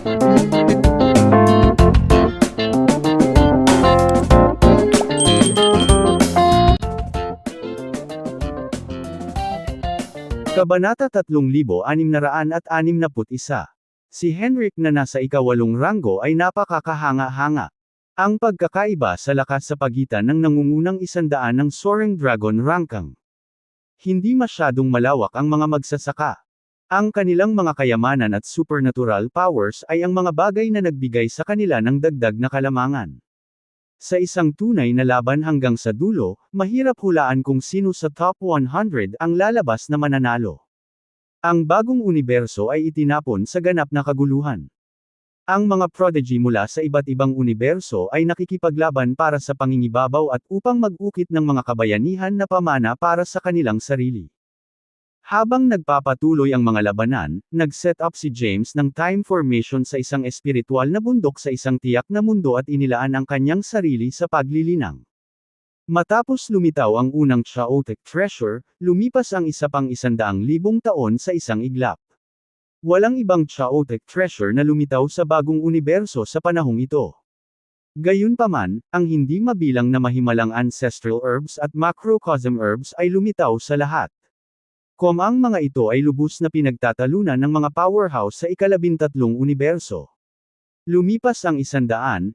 Kabanata 3661. Si Henrik na nasa ikawalong ranggo ay napakakahanga-hanga. Ang pagkakaiba sa lakas sa pagitan ng nangungunang 100 ng Soaring Dragon Rankang. Hindi masyadong malawak ang mga magsasaka. Ang kanilang mga kayamanan at supernatural powers ay ang mga bagay na nagbigay sa kanila ng dagdag na kalamangan. Sa isang tunay na laban hanggang sa dulo, mahirap hulaan kung sino sa top 100 ang lalabas na mananalo. Ang bagong universo ay itinapon sa ganap na kaguluhan. Ang mga prodigy mula sa iba't ibang universo ay nakikipaglaban para sa pangingibabaw at upang mag-ukit ng mga kabayanihan na pamana para sa kanilang sarili. Habang nagpapatuloy ang mga labanan, nag-set up si James ng time formation sa isang espiritual na bundok sa isang tiyak na mundo at inilaan ang kanyang sarili sa paglilinang. Matapos lumitaw ang unang chaotic treasure, lumipas ang isa pang 100,000 taon sa isang iglap. Walang ibang chaotic treasure na lumitaw sa bagong universo sa panahong ito. Gayunpaman, ang hindi mabilang na mahimalang ancestral herbs at macrocosm herbs ay lumitaw sa lahat. Ang mga ito ay lubos na pinagtatalunan ng mga powerhouse sa ika-13 universo. Lumipas ang 100,000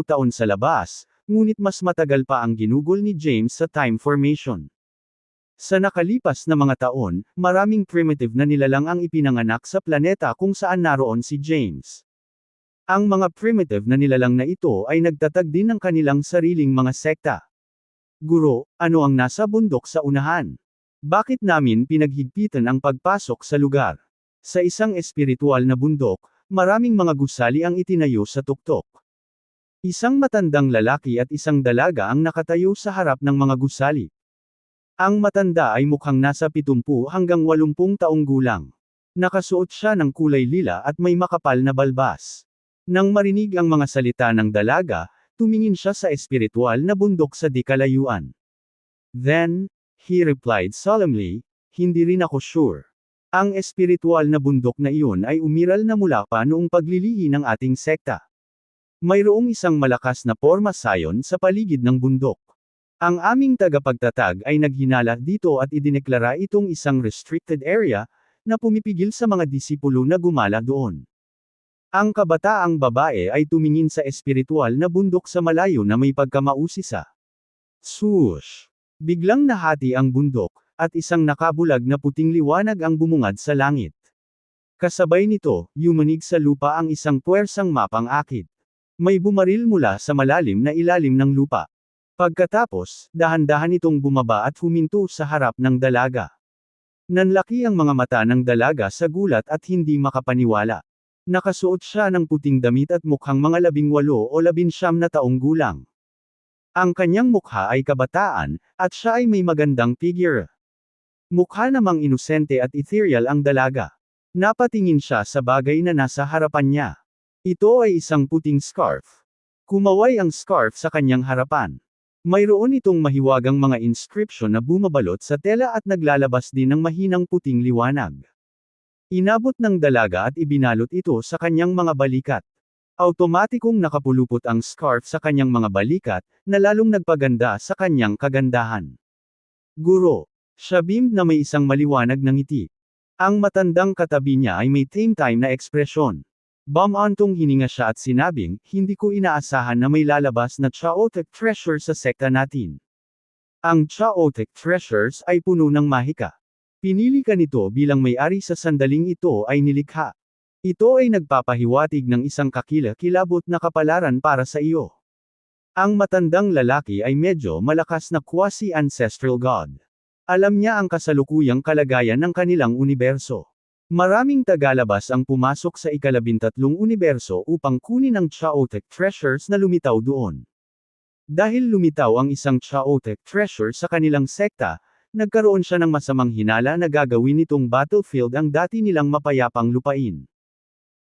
taon sa labas, ngunit mas matagal pa ang ginugol ni James sa time formation. Sa nakalipas na mga taon, maraming primitive na nilalang ang ipinanganak sa planeta kung saan naroon si James. Ang mga primitive na nilalang na ito ay nagtatag din ng kanilang sariling mga sekta. Guro, ano ang nasa bundok sa unahan? Bakit namin pinaghigpitan ang pagpasok sa lugar? Sa isang espiritual na bundok, maraming mga gusali ang itinayo sa tuktok. Isang matandang lalaki at isang dalaga ang nakatayo sa harap ng mga gusali. Ang matanda ay mukhang nasa 70 hanggang 80 taong gulang. Nakasuot siya ng kulay lila at may makapal na balbas. Nang marinig ang mga salita ng dalaga, tumingin siya sa espiritual na bundok sa di kalayuan. Then, he replied solemnly, hindi rin ako sure. Ang espiritual na bundok na iyon ay umiral na mula pa noong paglilihi ng ating sekta. Mayroong isang malakas na porma sayon sa paligid ng bundok. Ang aming tagapagtatag ay naghinala dito at idineklara itong isang restricted area, na pumipigil sa mga disipulo na gumala doon. Ang kabataang babae ay tumingin sa espiritual na bundok sa malayo na may pagkamausisa. Swoosh! Biglang nahati ang bundok, at isang nakabulag na puting liwanag ang bumungad sa langit. Kasabay nito, yumanig sa lupa ang isang puwersang mapang-akit. May bumaril mula sa malalim na ilalim ng lupa. Pagkatapos, dahan-dahan itong bumaba at huminto sa harap ng dalaga. Nanlaki ang mga mata ng dalaga sa gulat at hindi makapaniwala. Nakasuot siya ng puting damit at mukhang mga 18 o 19 na taong gulang. Ang kanyang mukha ay kabataan, at siya ay may magandang figure. Mukha namang inosente at ethereal ang dalaga. Napatingin siya sa bagay na nasa harapan niya. Ito ay isang puting scarf. Kumaway ang scarf sa kanyang harapan. Mayroon itong mahiwagang mga inscription na bumabalot sa tela at naglalabas din ng mahinang puting liwanag. Inabot ng dalaga at ibinalot ito sa kanyang mga balikat. Automatikong nakapulupot ang scarf sa kanyang mga balikat, na lalong nagpaganda sa kanyang kagandahan. Guro, siya bimb na may isang maliwanag na ngiti. Ang matandang katabi niya ay may time na ekspresyon. Bumantong hininga siya at sinabing, hindi ko inaasahan na may lalabas na chaotic treasure sa sekta natin. Ang chaotic treasures ay puno ng mahika. Pinili ka nito bilang may-ari sa sandaling ito ay nilikha. Ito ay nagpapahiwatig ng isang kakilakilabot na kapalaran para sa iyo. Ang matandang lalaki ay medyo malakas na quasi-ancestral god. Alam niya ang kasalukuyang kalagayan ng kanilang universo. Maraming tagalabas ang pumasok sa ika-13 universo upang kunin ang chaotic treasures na lumitaw doon. Dahil lumitaw ang isang chaotic treasure sa kanilang sekta, nagkaroon siya ng masamang hinala na gagawin nitong battlefield ang dati nilang mapayapang lupain.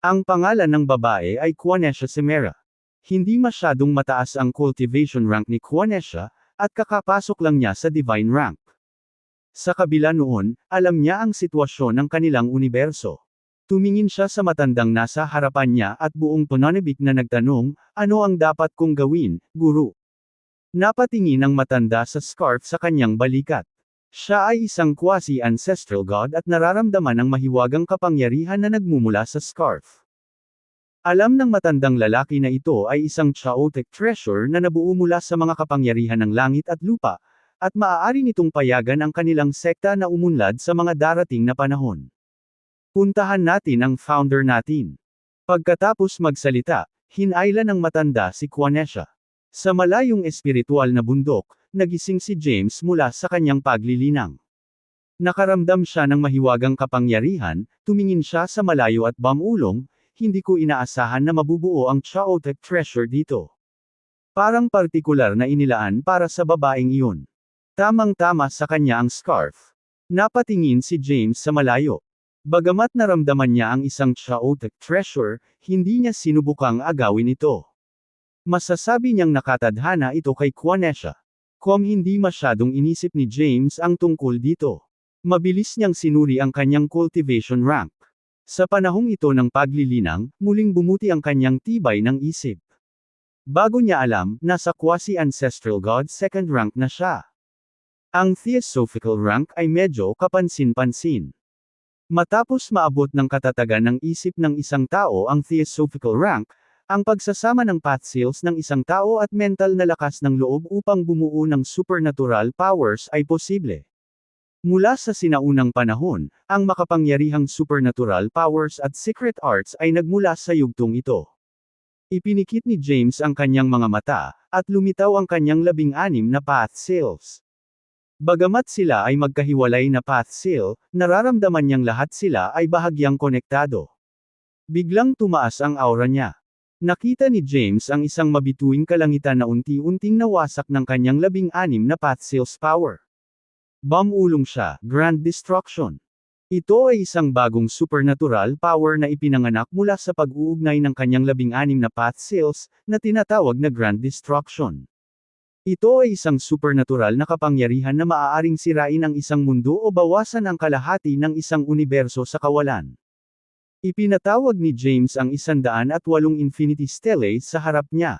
Ang pangalan ng babae ay Quanesha Semera. Hindi masyadong mataas ang cultivation rank ni Quanesha, at kakapasok lang niya sa divine rank. Sa kabila noon, alam niya ang sitwasyon ng kanilang universo. Tumingin siya sa matandang nasa harapan niya at buong pananabik na nagtanong, ano ang dapat kong gawin, guru? Napatingin ang matanda sa scarf sa kanyang balikat. Siya ay isang quasi-ancestral god at nararamdaman ang mahiwagang kapangyarihan na nagmumula sa scarf. Alam ng matandang lalaki na ito ay isang chaotic treasure na nabuo mula sa mga kapangyarihan ng langit at lupa, at maaari nitong payagan ang kanilang sekta na umunlad sa mga darating na panahon. Puntahan natin ang founder natin. Pagkatapos magsalita, hinayla ng matanda si Quanesha. Sa malayong espiritual na bundok, nagising si James mula sa kanyang paglilinang. Nakaramdam siya ng mahiwagang kapangyarihan, tumingin siya sa malayo at bamulong, hindi ko inaasahan na mabubuo ang chaotic treasure dito. Parang partikular na inilaan para sa babaeng iyon. Tamang-tama sa kanya ang scarf. Napatingin si James sa malayo. Bagamat naramdaman niya ang isang chaotic treasure, hindi niya sinubukang agawin ito. Masasabi niyang nakatadhana ito kay Quanesha. Hindi masyadong inisip ni James ang tungkol dito. Mabilis niyang sinuri ang kanyang cultivation rank. Sa panahong ito ng paglilinang, muling bumuti ang kanyang tibay ng isip. Bago niya alam, nasa quasi-ancestral god second rank na siya. Ang theosophical rank ay medyo kapansin-pansin. Matapos maabot ng katatagan ng isip ng isang tao ang theosophical rank, ang pagsasama ng path seals ng isang tao at mental na lakas ng loob upang bumuo ng supernatural powers ay posible. Mula sa sinaunang panahon, ang makapangyarihang supernatural powers at secret arts ay nagmula sa yugtong ito. Ipinikit ni James ang kanyang mga mata, at lumitaw ang kanyang 16 na path seals. Bagamat sila ay magkahiwalay na path seal, nararamdaman niyang lahat sila ay bahagyang konektado. Biglang tumaas ang aura niya. Nakita ni James ang isang mabituing kalangitan na unti-unting nawasak ng kanyang 16 na path seals power. Bumulong siya, Grand Destruction. Ito ay isang bagong supernatural power na ipinanganak mula sa pag-uugnay ng kanyang 16 na path seals, na tinatawag na Grand Destruction. Ito ay isang supernatural na kapangyarihan na maaaring sirain ang isang mundo o bawasan ang kalahati ng isang universo sa kawalan. Ipinatawag ni James ang 108 Infinity Stellae sa harap niya.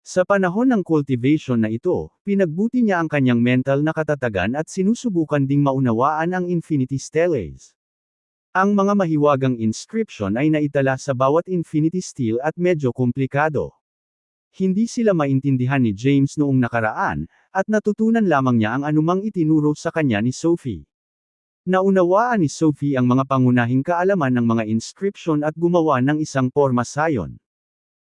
Sa panahon ng cultivation na ito, pinagbuti niya ang kanyang mental na katatagan at sinusubukan ding maunawaan ang Infinity Stellaes. Ang mga mahiwagang inscription ay naitala sa bawat Infinity Stele at medyo komplikado. Hindi sila maintindihan ni James noong nakaraan, at natutunan lamang niya ang anumang itinuro sa kanya ni Sophie. Naunawaan ni Sophie ang mga pangunahing kaalaman ng mga inscription at gumawa ng isang porma sayon.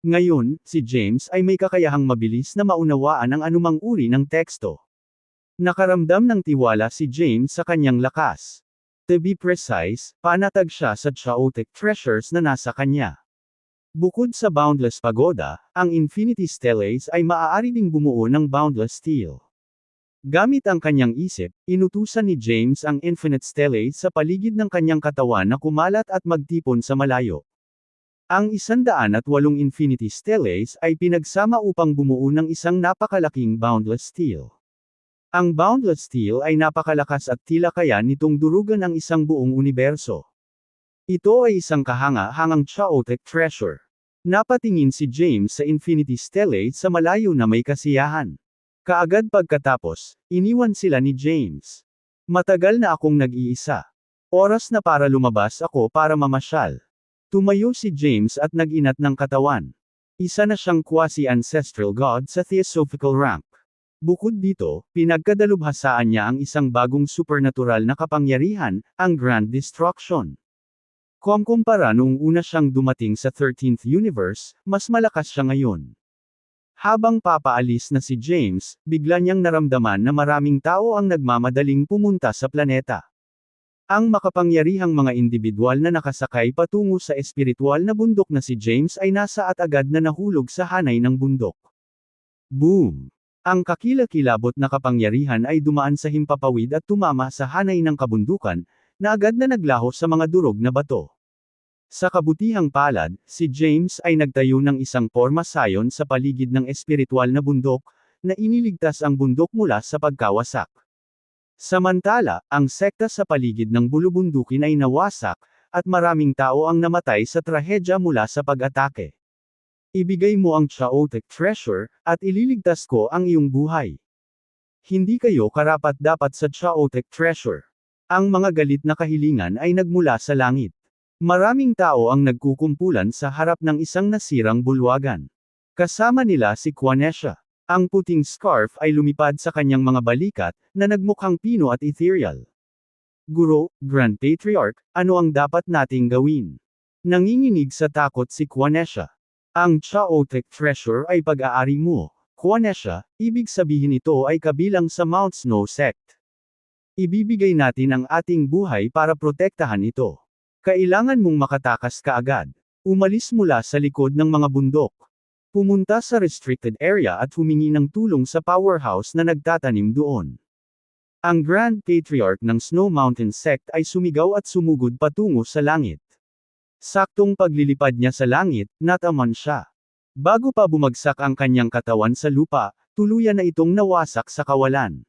Ngayon, si James ay may kakayahang mabilis na maunawaan ang anumang uri ng teksto. Nakaramdam ng tiwala si James sa kanyang lakas. To be precise, panatag siya sa chaotic treasures na nasa kanya. Bukod sa Boundless Pagoda, ang Infinity Stellaes ay maaari ding bumuo ng Boundless Steel. Gamit ang kanyang isip, inutusan ni James ang Infinite Stellaes sa paligid ng kanyang katawan na kumalat at magtipon sa malayo. Ang 108 Infinity Stellaes ay pinagsama upang bumuo ng isang napakalaking Boundless Steel. Ang Boundless Steel ay napakalakas at tila kaya nitong durugan ang isang buong universo. Ito ay isang kahanga-hangang chaotic treasure. Napatingin si James sa Infinity Stellae sa malayo na may kasiyahan. Kaagad pagkatapos, iniwan sila ni James. Matagal na akong nag-iisa. Oras na para lumabas ako para mamasyal. Tumayo si James at nag-inat ng katawan. Isa na siyang quasi-ancestral god sa theosophical rank. Bukod dito, pinagkadalubhasaan niya ang isang bagong supernatural na kapangyarihan, ang Grand Destruction. Kumpara noong una siyang dumating sa 13th universe, mas malakas siya ngayon. Habang papaalis na si James, bigla niyang naramdaman na maraming tao ang nagmamadaling pumunta sa planeta. Ang makapangyarihang mga individual na nakasakay patungo sa espiritual na bundok na si James ay nasa at agad na nahulog sa hanay ng bundok. Boom! Ang kakilakilabot na kapangyarihan ay dumaan sa himpapawid at tumama sa hanay ng kabundukan, na agad na naglaho sa mga durog na bato. Sa kabutihang palad, si James ay nagtayo ng isang porma sayon sa paligid ng espiritual na bundok, na iniligtas ang bundok mula sa pagkawasak. Samantala, ang sekta sa paligid ng bulubundukin ay nawasak, at maraming tao ang namatay sa trahedya mula sa pag-atake. Ibigay mo ang chaotic treasure, at ililigtas ko ang iyong buhay. Hindi kayo karapat-dapat sa chaotic treasure. Ang mga galit na kahilingan ay nagmula sa langit. Maraming tao ang nagkukumpulan sa harap ng isang nasirang bulwagan. Kasama nila si Quanesha. Ang puting scarf ay lumipad sa kanyang mga balikat, na nagmukhang pino at ethereal. Guro, Grand Patriarch, ano ang dapat nating gawin? Nanginginig sa takot si Quanesha. Ang chaotic treasure ay pag-aari mo, Quanesha, ibig sabihin ito ay kabilang sa Mount Snow Sect. Ibibigay natin ang ating buhay para protektahan ito. Kailangan mong makatakas kaagad. Umalis mula sa likod ng mga bundok. Pumunta sa restricted area at humingi ng tulong sa powerhouse na nagtatanim doon. Ang Grand Patriarch ng Snow Mountain Sect ay sumigaw at sumugod patungo sa langit. Saktong paglilipad niya sa langit, nataman siya. Bago pa bumagsak ang kanyang katawan sa lupa, tuluyan na itong nawasak sa kawalan.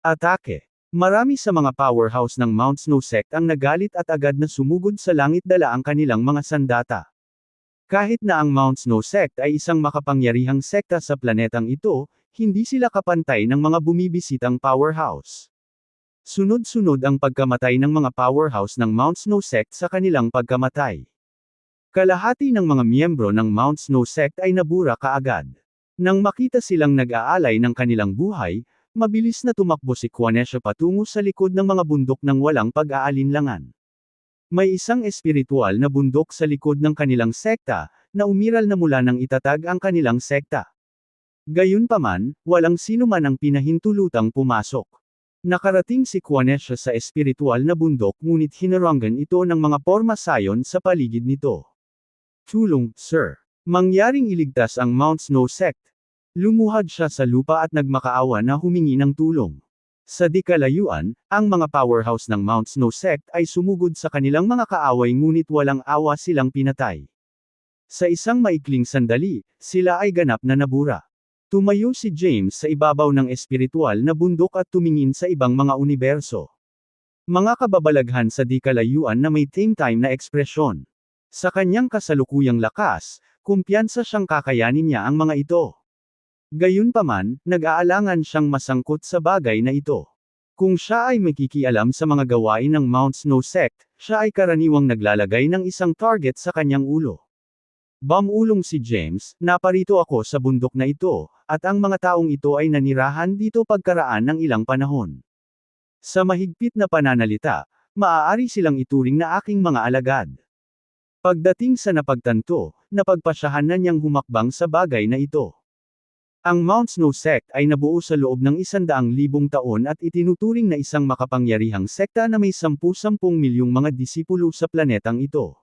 Atake. Marami sa mga powerhouse ng Mount Snow Sect ang nagalit at agad na sumugod sa langit dala ang kanilang mga sandata. Kahit na ang Mount Snow Sect ay isang makapangyarihang sekta sa planetang ito, hindi sila kapantay ng mga bumibisitang powerhouse. Sunod-sunod ang pagkamatay ng mga powerhouse ng Mount Snow Sect sa kanilang pagkamatay. Kalahati ng mga miyembro ng Mount Snow Sect ay nabura kaagad. Nang makita silang nag-aalay ng kanilang buhay, mabilis na tumakbo si Quanesha patungo sa likod ng mga bundok ng walang pag-aalinlangan. May isang espiritual na bundok sa likod ng kanilang sekta, na umiral na mula nang itatag ang kanilang sekta. Gayunpaman, walang sino man ang pinahintulutang pumasok. Nakarating si Quanesha sa espiritual na bundok ngunit hinarangan ito ng mga porma sayon sa paligid nito. Tulong, sir. Mangyaring iligtas ang Mount Snow Sect. Lumuhad siya sa lupa at nagmakaawa na humingi ng tulong. Sa di kalayuan, ang mga powerhouse ng Mount Snow Sect ay sumugod sa kanilang mga kaaway ngunit walang awa silang pinatay. Sa isang maikling sandali, sila ay ganap na nabura. Tumayo si James sa ibabaw ng espiritual na bundok at tumingin sa ibang mga universo. Mga kababalaghan sa di kalayuan na may time na ekspresyon. Sa kanyang kasalukuyang lakas, kumpiyansa siyang kakayanin niya ang mga ito. Gayunpaman, nag-aalangan siyang masangkot sa bagay na ito. Kung siya ay makikialam sa mga gawain ng Mount Snow Sect, siya ay karaniwang naglalagay ng isang target sa kanyang ulo. Bumulong si James, naparito ako sa bundok na ito, at ang mga taong ito ay nanirahan dito pagkaraan ng ilang panahon. Sa mahigpit na pananalita, maaari silang ituring na aking mga alagad. Pagdating sa napagtanto, napagpasyahan na niyang humakbang sa bagay na ito. Ang Mount Snow Sect ay nabuo sa loob ng 100,000 taon at itinuturing na isang makapangyarihang sekta na may 10-10 milyong mga disipulo sa planetang ito.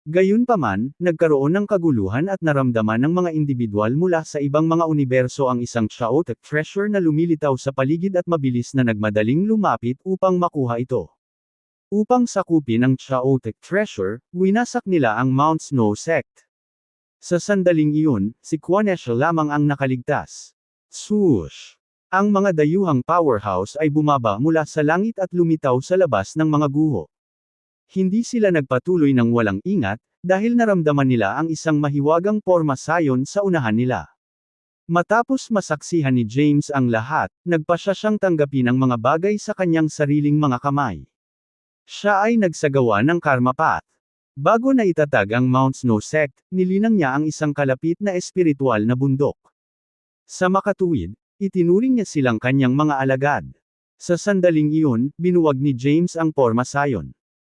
Gayunpaman, nagkaroon ng kaguluhan at naramdaman ng mga individual mula sa ibang mga universo ang isang chaotic treasure na lumilitaw sa paligid at mabilis na nagmadaling lumapit upang makuha ito. Upang sakupin ang chaotic treasure, winasak nila ang Mount Snow Sect. Sa sandaling iyon, si Quanesha lamang ang nakaligtas. Swoosh! Ang mga dayuhang powerhouse ay bumaba mula sa langit at lumitaw sa labas ng mga guho. Hindi sila nagpatuloy ng walang ingat, dahil naramdaman nila ang isang mahiwagang porma sayon sa unahan nila. Matapos masaksihan ni James ang lahat, nagpasya siyang tanggapin ang mga bagay sa kanyang sariling mga kamay. Siya ay nagsagawa ng karma path. Bago na itatag ang Mount Snow Sect, nilinang niya ang isang kalapit na espiritual na bundok. Sa makatuwid, itinuring niya silang kanyang mga alagad. Sa sandaling iyon, binuwag ni James ang porma sayon.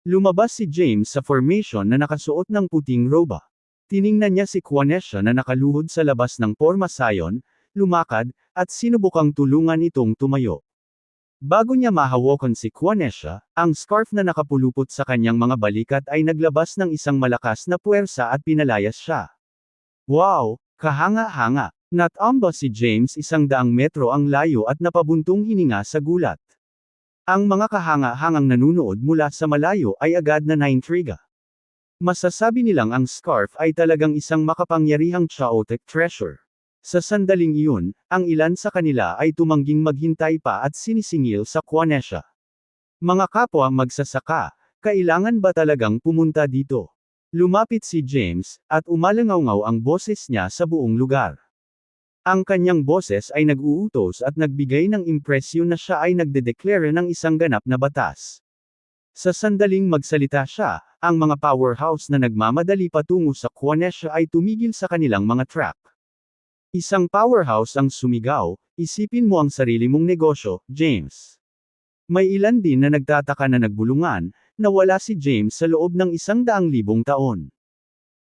Lumabas si James sa formation na nakasuot ng puting roba. Tiningnan niya si Quanesha na nakaluhod sa labas ng porma sayon, lumakad, at sinubukang tulungan itong tumayo. Bago niya mahawakan si Quanesha, ang scarf na nakapulupot sa kanyang mga balikat ay naglabas ng isang malakas na puwersa at pinalayas siya. Wow! Kahanga-hanga! Natamba si James 100 metro ang layo at napabuntong hininga sa gulat. Ang mga kahanga-hangang nanunood mula sa malayo ay agad na naintriga. Masasabi nilang ang scarf ay talagang isang makapangyarihang chaotic treasure. Sa sandaling iyon, ang ilan sa kanila ay tumangging maghintay pa at sinisingil sa Quanesha. Mga kapwa magsasaka, Kailangan ba talagang pumunta dito? Lumapit si James, at umalangaw-ngaw ang boses niya sa buong lugar. Ang kanyang boses ay nag-uutos at nagbigay ng impresyon na siya ay nagdedeklara ng isang ganap na batas. Sa sandaling magsalita siya, ang mga powerhouse na nagmamadali patungo sa Quanesha ay tumigil sa kanilang mga truck. Isang powerhouse ang sumigaw, "Isipin mo ang sarili mong negosyo, James." May ilan din na nagtataka na nagbulungan, na wala si James sa loob ng 100,000 taon.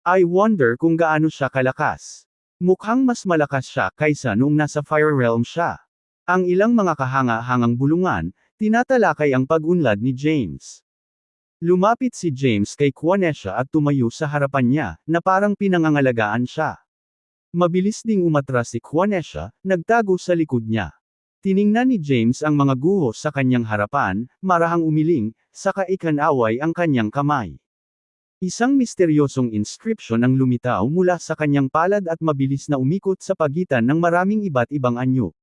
I wonder kung gaano siya kalakas. Mukhang mas malakas siya kaysa noong nasa Fire Realm siya. Ang ilang mga kahanga-hangang bulungan, tinatalakay ang pag-unlad ni James. Lumapit si James kay Quanesha at tumayo sa harapan niya, na parang pinangangalagaan siya. Mabilis ding umatras si Quanesha, nagtago sa likod niya. Tiningnan ni James ang mga guho sa kanyang harapan, marahang umiling, saka ikanaway ang kanyang kamay. Isang misteryosong inscription ang lumitaw mula sa kanyang palad at mabilis na umikot sa pagitan ng maraming iba't ibang anyo.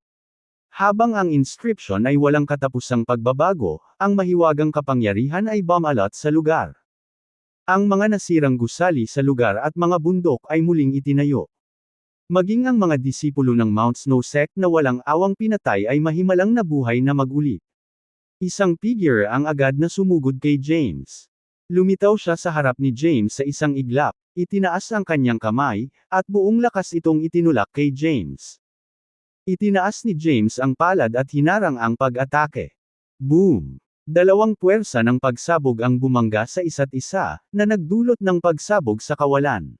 Habang ang inscription ay walang katapusang pagbabago, ang mahiwagang kapangyarihan ay bumalot sa lugar. Ang mga nasirang gusali sa lugar at mga bundok ay muling itinayo. Maging ang mga disipulo ng Mount Snow sect na walang awang pinatay ay mahimalang nabuhay na mag-uli. Isang figure ang agad na sumugod kay James. Lumitaw siya sa harap ni James sa isang iglap, itinaas ang kanyang kamay, at buong lakas itong itinulak kay James. Itinaas ni James ang palad at hinarang ang pag-atake. Boom! Dalawang puwersa ng pagsabog ang bumangga sa isa't isa, na nagdulot ng pagsabog sa kawalan.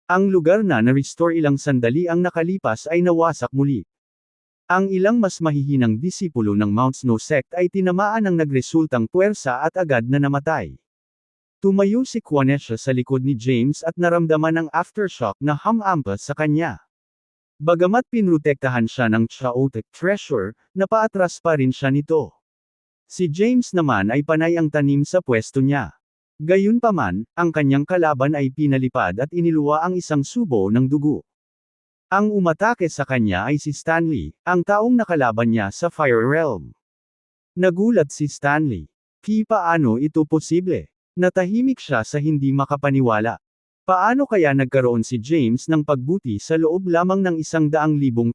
Ang lugar na na-restore ilang sandali ang nakalipas ay nawasak muli. Ang ilang mas mahihinang disipulo ng Mount Snow sect ay tinamaan ng nagresultang puwersa at agad na namatay. Tumayo si Quanesha sa likod ni James at naramdaman ang aftershock na hamampas sa kanya. Bagamat pinrotektahan siya ng Chaotic Treasure, napaatras pa rin siya nito. Si James naman ay panay ang tanim sa pwesto niya. Gayunpaman, ang kanyang kalaban ay pinalipad at iniluwa ang isang subo ng dugo. Ang umatake sa kanya ay si Stanley, ang taong nakalaban niya sa Fire Realm. Nagulat si Stanley. Paano ito posible? Natahimik siya sa hindi makapaniwala. Paano kaya nagkaroon si James ng pagbuti sa loob lamang ng 100,000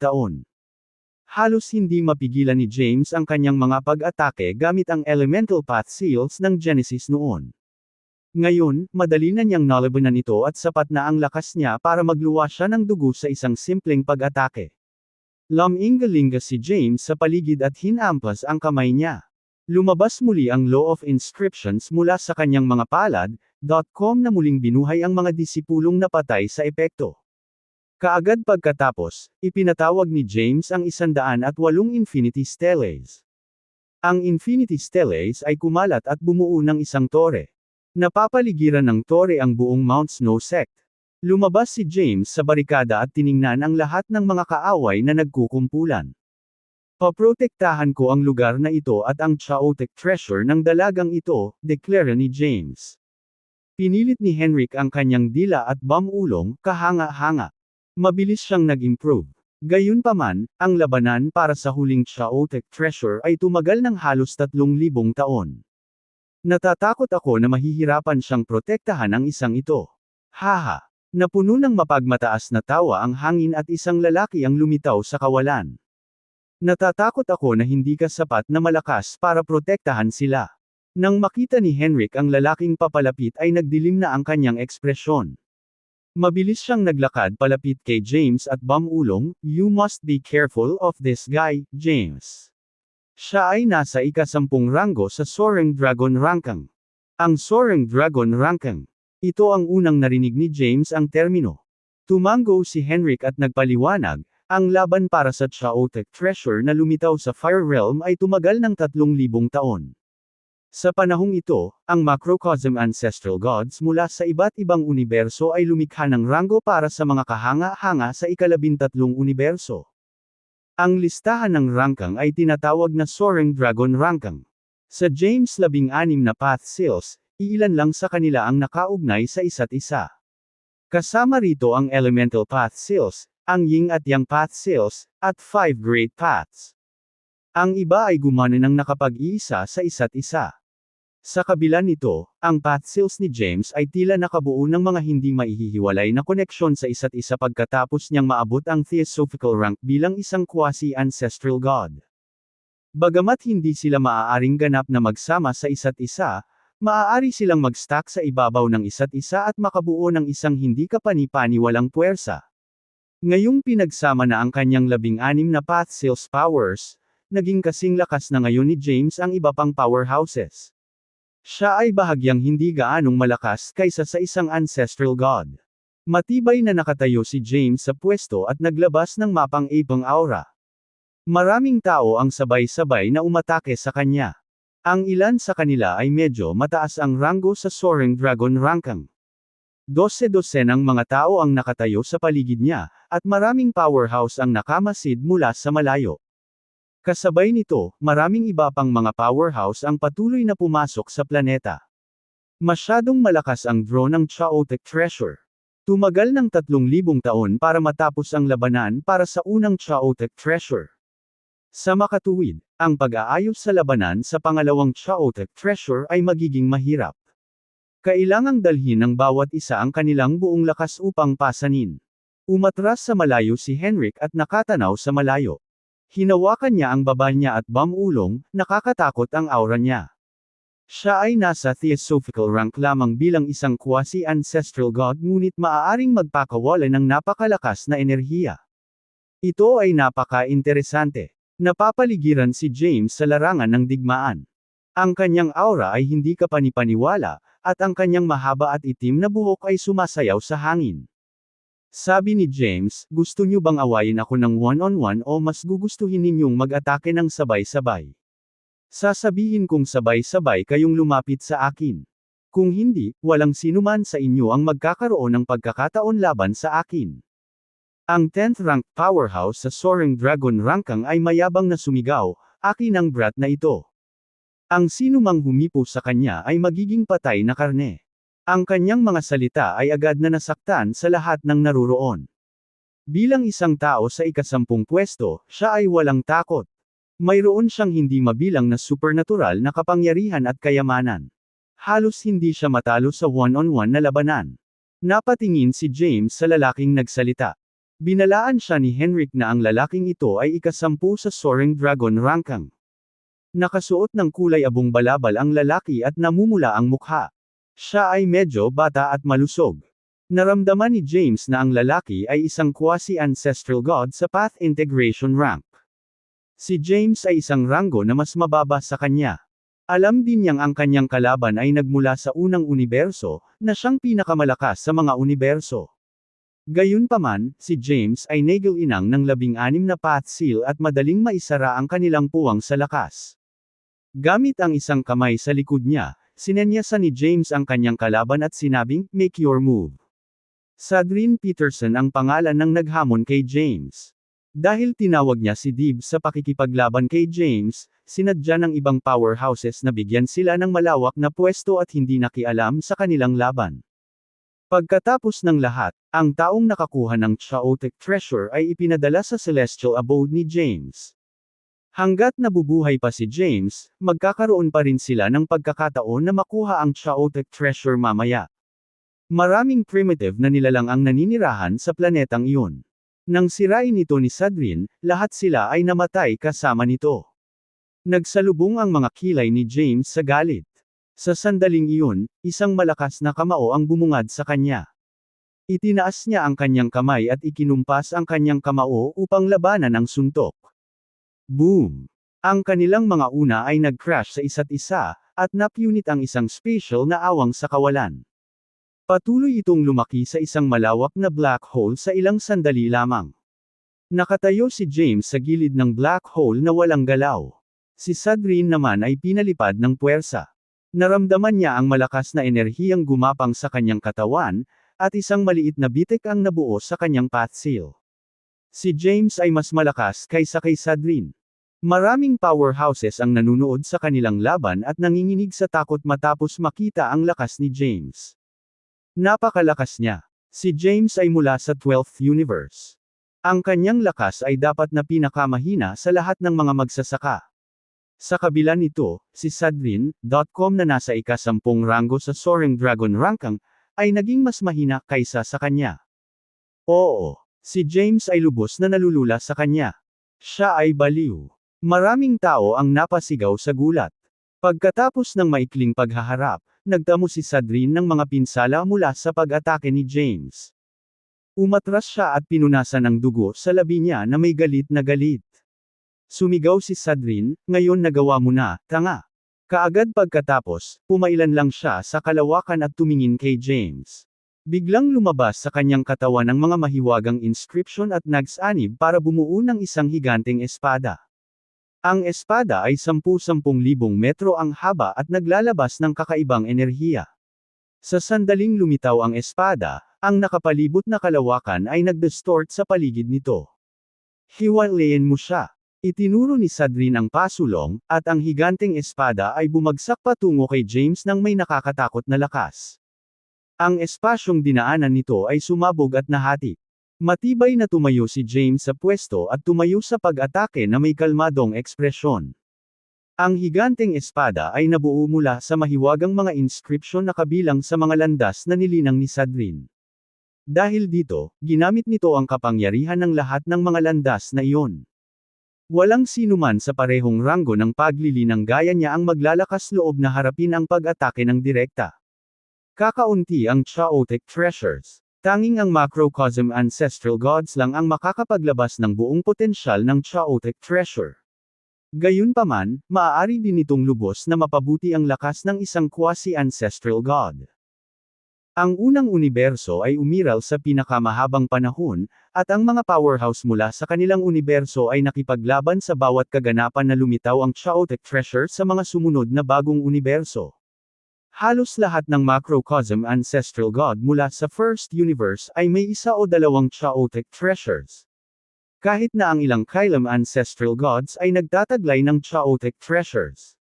taon? Halos hindi mapigilan ni James ang kanyang mga pag-atake gamit ang Elemental Path Seals ng Genesis noon. Ngayon, madali na niyang nalabanan ito at sapat na ang lakas niya para magluwa siya ng dugo sa isang simpleng pag-atake. Lumingalinga si James sa paligid at hinampas ang kamay niya. Lumabas muli ang Law of Inscriptions mula sa kanyang mga palad, na muling binuhay ang mga disipulong napatay sa epekto. Kaagad pagkatapos, ipinatawag ni James ang 108 Infinity Steles. Ang Infinity Steles ay kumalat at bumuo ng isang tore. Napapaligiran ng tore ang buong Mount Snow sect. Lumabas si James sa barikada at tiningnan ang lahat ng mga kaaway na nagkukumpulan. Paprotektahan ko ang lugar na ito at ang Chaotic Treasure ng dalagang ito, deklara ni James. Pinilit ni Henrik ang kanyang dila at bamulong, kahanga-hanga. Mabilis siyang nag-improve. Gayunpaman, ang labanan para sa huling Chaotic Treasure ay tumagal ng halos 3,000 taon. Natatakot ako na mahihirapan siyang protektahan ang isang ito. Haha! Napuno ng mapagmataas na tawa ang hangin at isang lalaki ang lumitaw sa kawalan. Natatakot ako na hindi ka sapat na malakas para protektahan sila. Nang makita ni Henrik ang lalaking papalapit ay nagdilim na ang kanyang ekspresyon. Mabilis siyang naglakad palapit kay James at bamulong, "You must be careful of this guy, James." Siya ay nasa ika-10 ranggo sa Soaring Dragon Rankang. Ang Soaring Dragon Rankang. Ito ang unang narinig ni James ang termino. Tumango si Henrik at nagpaliwanag, ang laban para sa Chaotic Treasure na lumitaw sa Fire Realm ay tumagal ng 3,000 taon. Sa panahong ito, ang Macrocosm Ancestral Gods mula sa iba't ibang universo ay lumikha ng ranggo para sa mga kahanga-hanga sa ika-13 universo. Ang listahan ng rangkang ay tinatawag na Soaring Dragon Rankang. Sa James 16 na Path Seals, iilan lang sa kanila ang nakaugnay sa isa't isa. Kasama rito ang Elemental Path Seals, ang Yin at Yang Path Seals, at 5 Great Paths. Ang iba ay gumana ng nakapag-iisa sa isa't isa. Sa kabila nito, ang path seals ni James ay tila nakabuo ng mga hindi maihihiwalay na koneksyon sa isa't isa pagkatapos niyang maabot ang theosophical rank bilang isang quasi-ancestral god. Bagamat hindi sila maaaring ganap na magsama sa isa't isa, maaari silang mag-stack sa ibabaw ng isa't isa at makabuo ng isang hindi kapani-paniwalang puwersa. Ngayong pinagsama na ang kanyang 16 na path seals powers, naging kasing lakas na ngayon ni James ang iba pang powerhouses. Siya ay bahagyang hindi gaanong malakas kaysa sa isang ancestral god. Matibay na nakatayo si James sa pwesto at naglabas ng mapang ipang aura. Maraming tao ang sabay-sabay na umatake sa kanya. Ang ilan sa kanila ay medyo mataas ang ranggo sa Soaring Dragon Rankang. 12-dosenang mga tao ang nakatayo sa paligid niya, at maraming powerhouse ang nakamasid mula sa malayo. Kasabay nito, maraming iba pang mga powerhouse ang patuloy na pumasok sa planeta. Masyadong malakas ang draw ng Chaotic Treasure. Tumagal ng 3,000 taon para matapos ang labanan para sa unang Chaotic Treasure. Sa makatuwid, ang pag-aayos sa labanan sa pangalawang Chaotic Treasure ay magiging mahirap. Kailangang dalhin ng bawat isa ang kanilang buong lakas upang pasanin. Umatras sa malayo si Henrik at nakatanaw sa malayo. Hinawakan niya ang baba niya at bamulong, nakakatakot ang aura niya. Siya ay nasa theosophical rank lamang bilang isang quasi-ancestral god ngunit maaaring magpakawala ng napakalakas na enerhiya. Ito ay napaka-interesante. Napapaligiran si James sa larangan ng digmaan. Ang kanyang aura ay hindi kapanipaniwala, at ang kanyang mahaba at itim na buhok ay sumasayaw sa hangin. Sabi ni James, gusto niyo bang awayin ako ng one-on-one o mas gugustuhin ninyong mag-atake ng sabay-sabay? Sasabihin kong sabay-sabay kayong lumapit sa akin. Kung hindi, walang sinuman sa inyo ang magkakaroon ng pagkakataon laban sa akin. Ang 10th rank powerhouse sa Soaring Dragon Rankang ay mayabang na sumigaw, akin ang brat na ito. Ang sinumang humipo sa kanya ay magiging patay na karne. Ang kanyang mga salita ay agad na nasaktan sa lahat ng naruroon. Bilang isang tao sa ika-10 pwesto, siya ay walang takot. Mayroon siyang hindi mabilang na supernatural na kapangyarihan at kayamanan. Halos hindi siya matalo sa one-on-one na labanan. Napatingin si James sa lalaking nagsalita. Binalaan siya ni Henrik na ang lalaking ito ay ika-10 sa Soaring Dragon Rankang. Nakasuot ng kulay abong balabal ang lalaki at namumula ang mukha. Siya ay medyo bata at malusog. Naramdaman ni James na ang lalaki ay isang quasi-ancestral god sa Path Integration rank. Si James ay isang ranggo na mas mababa sa kanya. Alam din niyang ang kanyang kalaban ay nagmula sa unang universo, na siyang pinakamalakas sa mga universo. Gayunpaman, si James ay nagilinang ng 16 na Path Seal at madaling maisara ang kanilang puwang sa lakas. Gamit ang isang kamay sa likod niya, sinenyasan ni James ang kanyang kalaban at sinabing, make your move. Sadrin Peterson ang pangalan ng naghamon kay James. Dahil tinawag niya si Dib sa pakikipaglaban kay James, sinadya ng ibang powerhouses na bigyan sila ng malawak na pwesto at hindi nakialam sa kanilang laban. Pagkatapos ng lahat, ang taong nakakuha ng Chaotic Treasure ay ipinadala sa Celestial Abode ni James. Hanggat nabubuhay pa si James, magkakaroon pa rin sila ng pagkakataon na makuha ang Chaotic Treasure mamaya. Maraming primitive na nilalang ang naninirahan sa planetang iyon. Nang sirain ito ni Sadrin, lahat sila ay namatay kasama nito. Nagsalubong ang mga kilay ni James sa galit. Sa sandaling iyon, isang malakas na kamao ang bumungad sa kanya. Itinaas niya ang kanyang kamay at ikinumpas ang kanyang kamao upang labanan ang suntok. Boom! Ang kanilang mga una ay nag-crash sa isa't isa, at napunit ang isang spatial na awang sa kawalan. Patuloy itong lumaki sa isang malawak na black hole sa ilang sandali lamang. Nakatayo si James sa gilid ng black hole na walang galaw. Si Sadrin naman ay pinalipad ng puwersa. Naramdaman niya ang malakas na enerhiyang gumapang sa kanyang katawan, at isang maliit na bitik ang nabuo sa kanyang path seal. Si James ay mas malakas kaysa kay Sadrin. Maraming powerhouses ang nanunood sa kanilang laban at nanginginig sa takot matapos makita ang lakas ni James. Napakalakas niya. Si James ay mula sa 12th universe. Ang kanyang lakas ay dapat na pinakamahina sa lahat ng mga magsasaka. Sa kabila nito, si Sadrin.com na nasa ika-10 ranggo sa Soaring Dragon Ranking, ay naging mas mahina kaysa sa kanya. Oo, si James ay lubos na nalulula sa kanya. Siya ay baliw. Maraming tao ang napasigaw sa gulat. Pagkatapos ng maikling paghaharap, nagtamo si Sadrin ng mga pinsala mula sa pag-atake ni James. Umatras siya at pinunasan ng dugo sa labi niya na may galit na galit. Sumigaw si Sadrin, "Ngayon nagawa mo na, tanga." Kaagad pagkatapos, pumailan lang siya sa kalawakan at tumingin kay James. Biglang lumabas sa kanyang katawan ang mga mahiwagang inscription at nagsanib para bumuo ng isang higanteng espada. Ang espada ay 10,000 metro ang haba at naglalabas ng kakaibang enerhiya. Sa sandaling lumitaw ang espada, ang nakapalibot na kalawakan ay nagdistort sa paligid nito. "Hiwalayin mo siya." Itinuro ni Sadrin ang pasulong, at ang higanteng espada ay bumagsak patungo kay James ng may nakakatakot na lakas. Ang espasyong dinaanan nito ay sumabog at nahati. Matibay na tumayo si James sa pwesto at tumayo sa pag-atake na may kalmadong ekspresyon. Ang higanteng espada ay nabuo mula sa mahiwagang mga inscription na kabilang sa mga landas na nilinang ni Sadrin. Dahil dito, ginamit nito ang kapangyarihan ng lahat ng mga landas na iyon. Walang sinuman sa parehong ranggo ng paglilinang gaya niya ang maglalakas loob na harapin ang pag-atake ng direkta. Kakaunti ang Chaotic Treasures. Tanging ang Macrocosm Ancestral Gods lang ang makakapaglabas ng buong potensyal ng Chaotic Treasure. Gayunpaman, maaari din itong lubos na mapabuti ang lakas ng isang quasi-ancestral god. Ang unang universo ay umiral sa pinakamahabang panahon, at ang mga powerhouse mula sa kanilang universo ay nakipaglaban sa bawat kaganapan na lumitaw ang Chaotic Treasure sa mga sumunod na bagong universo. Halos lahat ng Macrocosm Ancestral God mula sa First Universe ay may isa o dalawang Chaotic Treasures. Kahit na ang ilang kailam Ancestral Gods ay nagtataglay ng Chaotic Treasures.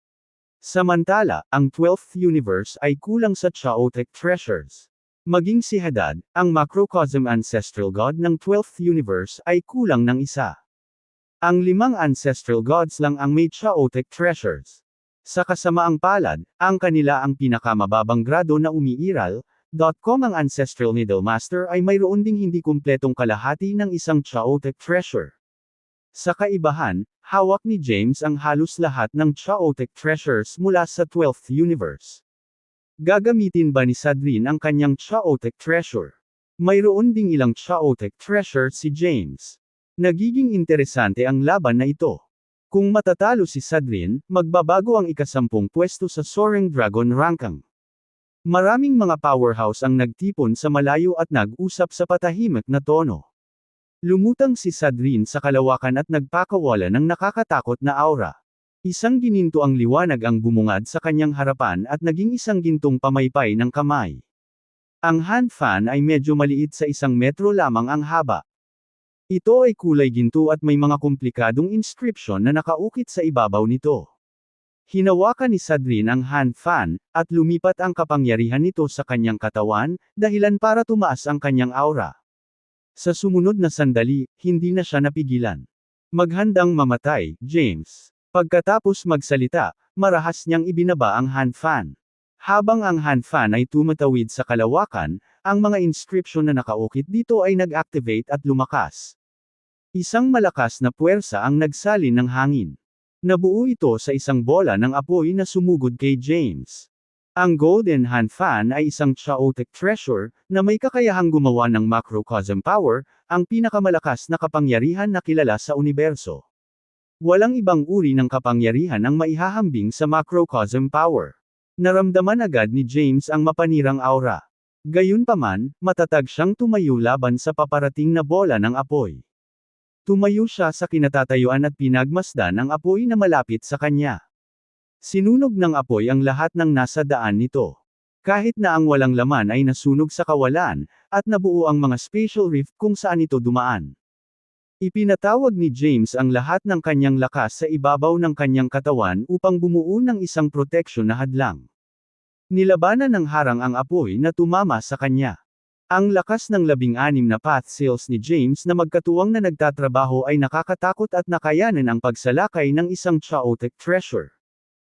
Samantala, ang 12th Universe ay kulang sa Chaotic Treasures. Maging si Hadad, ang Macrocosm Ancestral God ng 12th Universe ay kulang ng isa. Ang 5 Ancestral Gods lang ang may Chaotic Treasures. Sa kasamaang palad, ang kanila ang pinakamababang grado na umiiral.com ang Ancestral Needle Master ay mayroon ding hindi kumpletong kalahati ng isang Chaotic Treasure. Sa kaibahan, hawak ni James ang halos lahat ng Chaotic Treasures mula sa 12th Universe. Gagamitin ba ni Sadrin ang kanyang Chaotic Treasure? Mayroon ding ilang Chaotic Treasure si James. Nagiging interesante ang laban na ito. Kung matatalo si Sadrin, magbabago ang ika-10 pwesto sa Soaring Dragon Ranking. Maraming mga powerhouse ang nagtipon sa malayo at nag-usap sa patahimik na tono. Lumutang si Sadrin sa kalawakan at nagpakawala ng nakakatakot na aura. Isang gininto ang liwanag ang bumungad sa kanyang harapan at naging isang gintong pamaypay ng kamay. Ang hand fan ay medyo maliit sa 1 metro lamang ang haba. Ito ay kulay ginto at may mga komplikadong inscription na nakaukit sa ibabaw nito. Hinawakan ni Sadrin ang hand fan, at lumipat ang kapangyarihan nito sa kanyang katawan, dahilan para tumaas ang kanyang aura. Sa sumunod na sandali, hindi na siya napigilan. "Maghandang mamatay, James." Pagkatapos magsalita, marahas niyang ibinaba ang hand fan. Habang ang hand fan ay tumatawid sa kalawakan, ang mga inscription na nakaukit dito ay nag-activate at lumakas. Isang malakas na puwersa ang nagsalin ng hangin. Nabuo ito sa isang bola ng apoy na sumugod kay James. Ang Golden Hand Fan ay isang Chaotic Treasure, na may kakayahang gumawa ng Macrocosm Power, ang pinakamalakas na kapangyarihan na kilala sa universo. Walang ibang uri ng kapangyarihan ang maihahambing sa Macrocosm Power. Naramdaman agad ni James ang mapanirang aura. Gayunpaman, matatag siyang tumayo laban sa paparating na bola ng apoy. Tumayo siya sa kinatatayuan at pinagmasdan ang apoy na malapit sa kanya. Sinunog ng apoy ang lahat ng nasa daan nito. Kahit na ang walang laman ay nasunog sa kawalan, at nabuo ang mga spatial rift kung saan ito dumaan. Ipinatawag ni James ang lahat ng kanyang lakas sa ibabaw ng kanyang katawan upang bumuo ng isang proteksyon na hadlang. Nilabanan ng harang ang apoy na tumama sa kanya. Ang lakas ng 16 na path seals ni James na magkatuwang na nagtatrabaho ay nakakatakot at nakayanan ang pagsalakay ng isang chaotic treasure.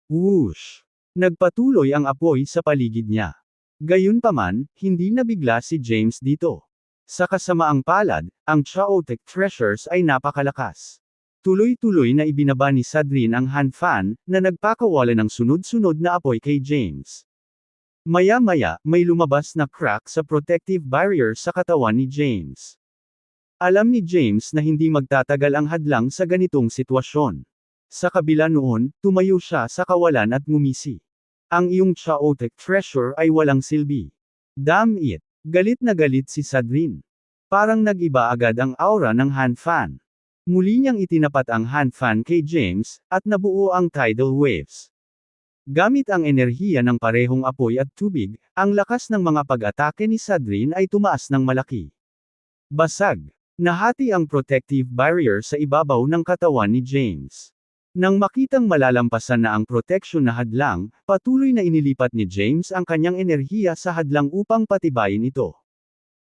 Whoosh! Nagpatuloy ang apoy sa paligid niya. Gayunpaman, hindi nabigla si James dito. Sa kasamaang palad, ang chaotic treasures ay napakalakas. Tuloy-tuloy na ibinaba ni Sadrin ang hand fan, na nagpakawala ng sunod-sunod na apoy kay James. Maya-maya, may lumabas na crack sa protective barrier sa katawan ni James. Alam ni James na hindi magtatagal ang hadlang sa ganitong sitwasyon. Sa kabila noon, tumayo siya sa kawalan at ngumisi. Ang iyong chaotic treasure ay walang silbi. Damn it! Galit na galit si Sadrin. Parang nag-iba agad ang aura ng hand fan. Muli niyang itinapat ang hand fan kay James, at nabuo ang tidal waves. Gamit ang enerhiya ng parehong apoy at tubig, ang lakas ng mga pag-atake ni Sadrin ay tumaas ng malaki. Basag. Nahati ang protective barrier sa ibabaw ng katawan ni James. Nang makitang malalampasan na ang protection na hadlang, patuloy na inilipat ni James ang kanyang enerhiya sa hadlang upang patibayin ito.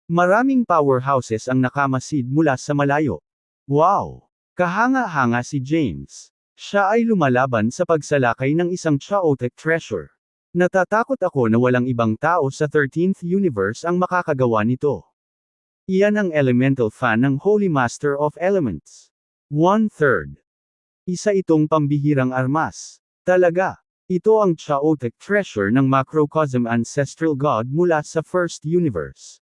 Maraming powerhouses ang nakamasid mula sa malayo. Wow! Kahanga-hanga si James. Siya ay lumalaban sa pagsalakay ng isang chaotic treasure. Natatakot ako na walang ibang tao sa 13th universe ang makakagawa nito. Iyan ang elemental fan ng Holy Master of Elements. 1/3. Isa itong pambihirang armas. Talaga. Ito ang chaotic treasure ng Macrocosm Ancestral God mula sa First Universe.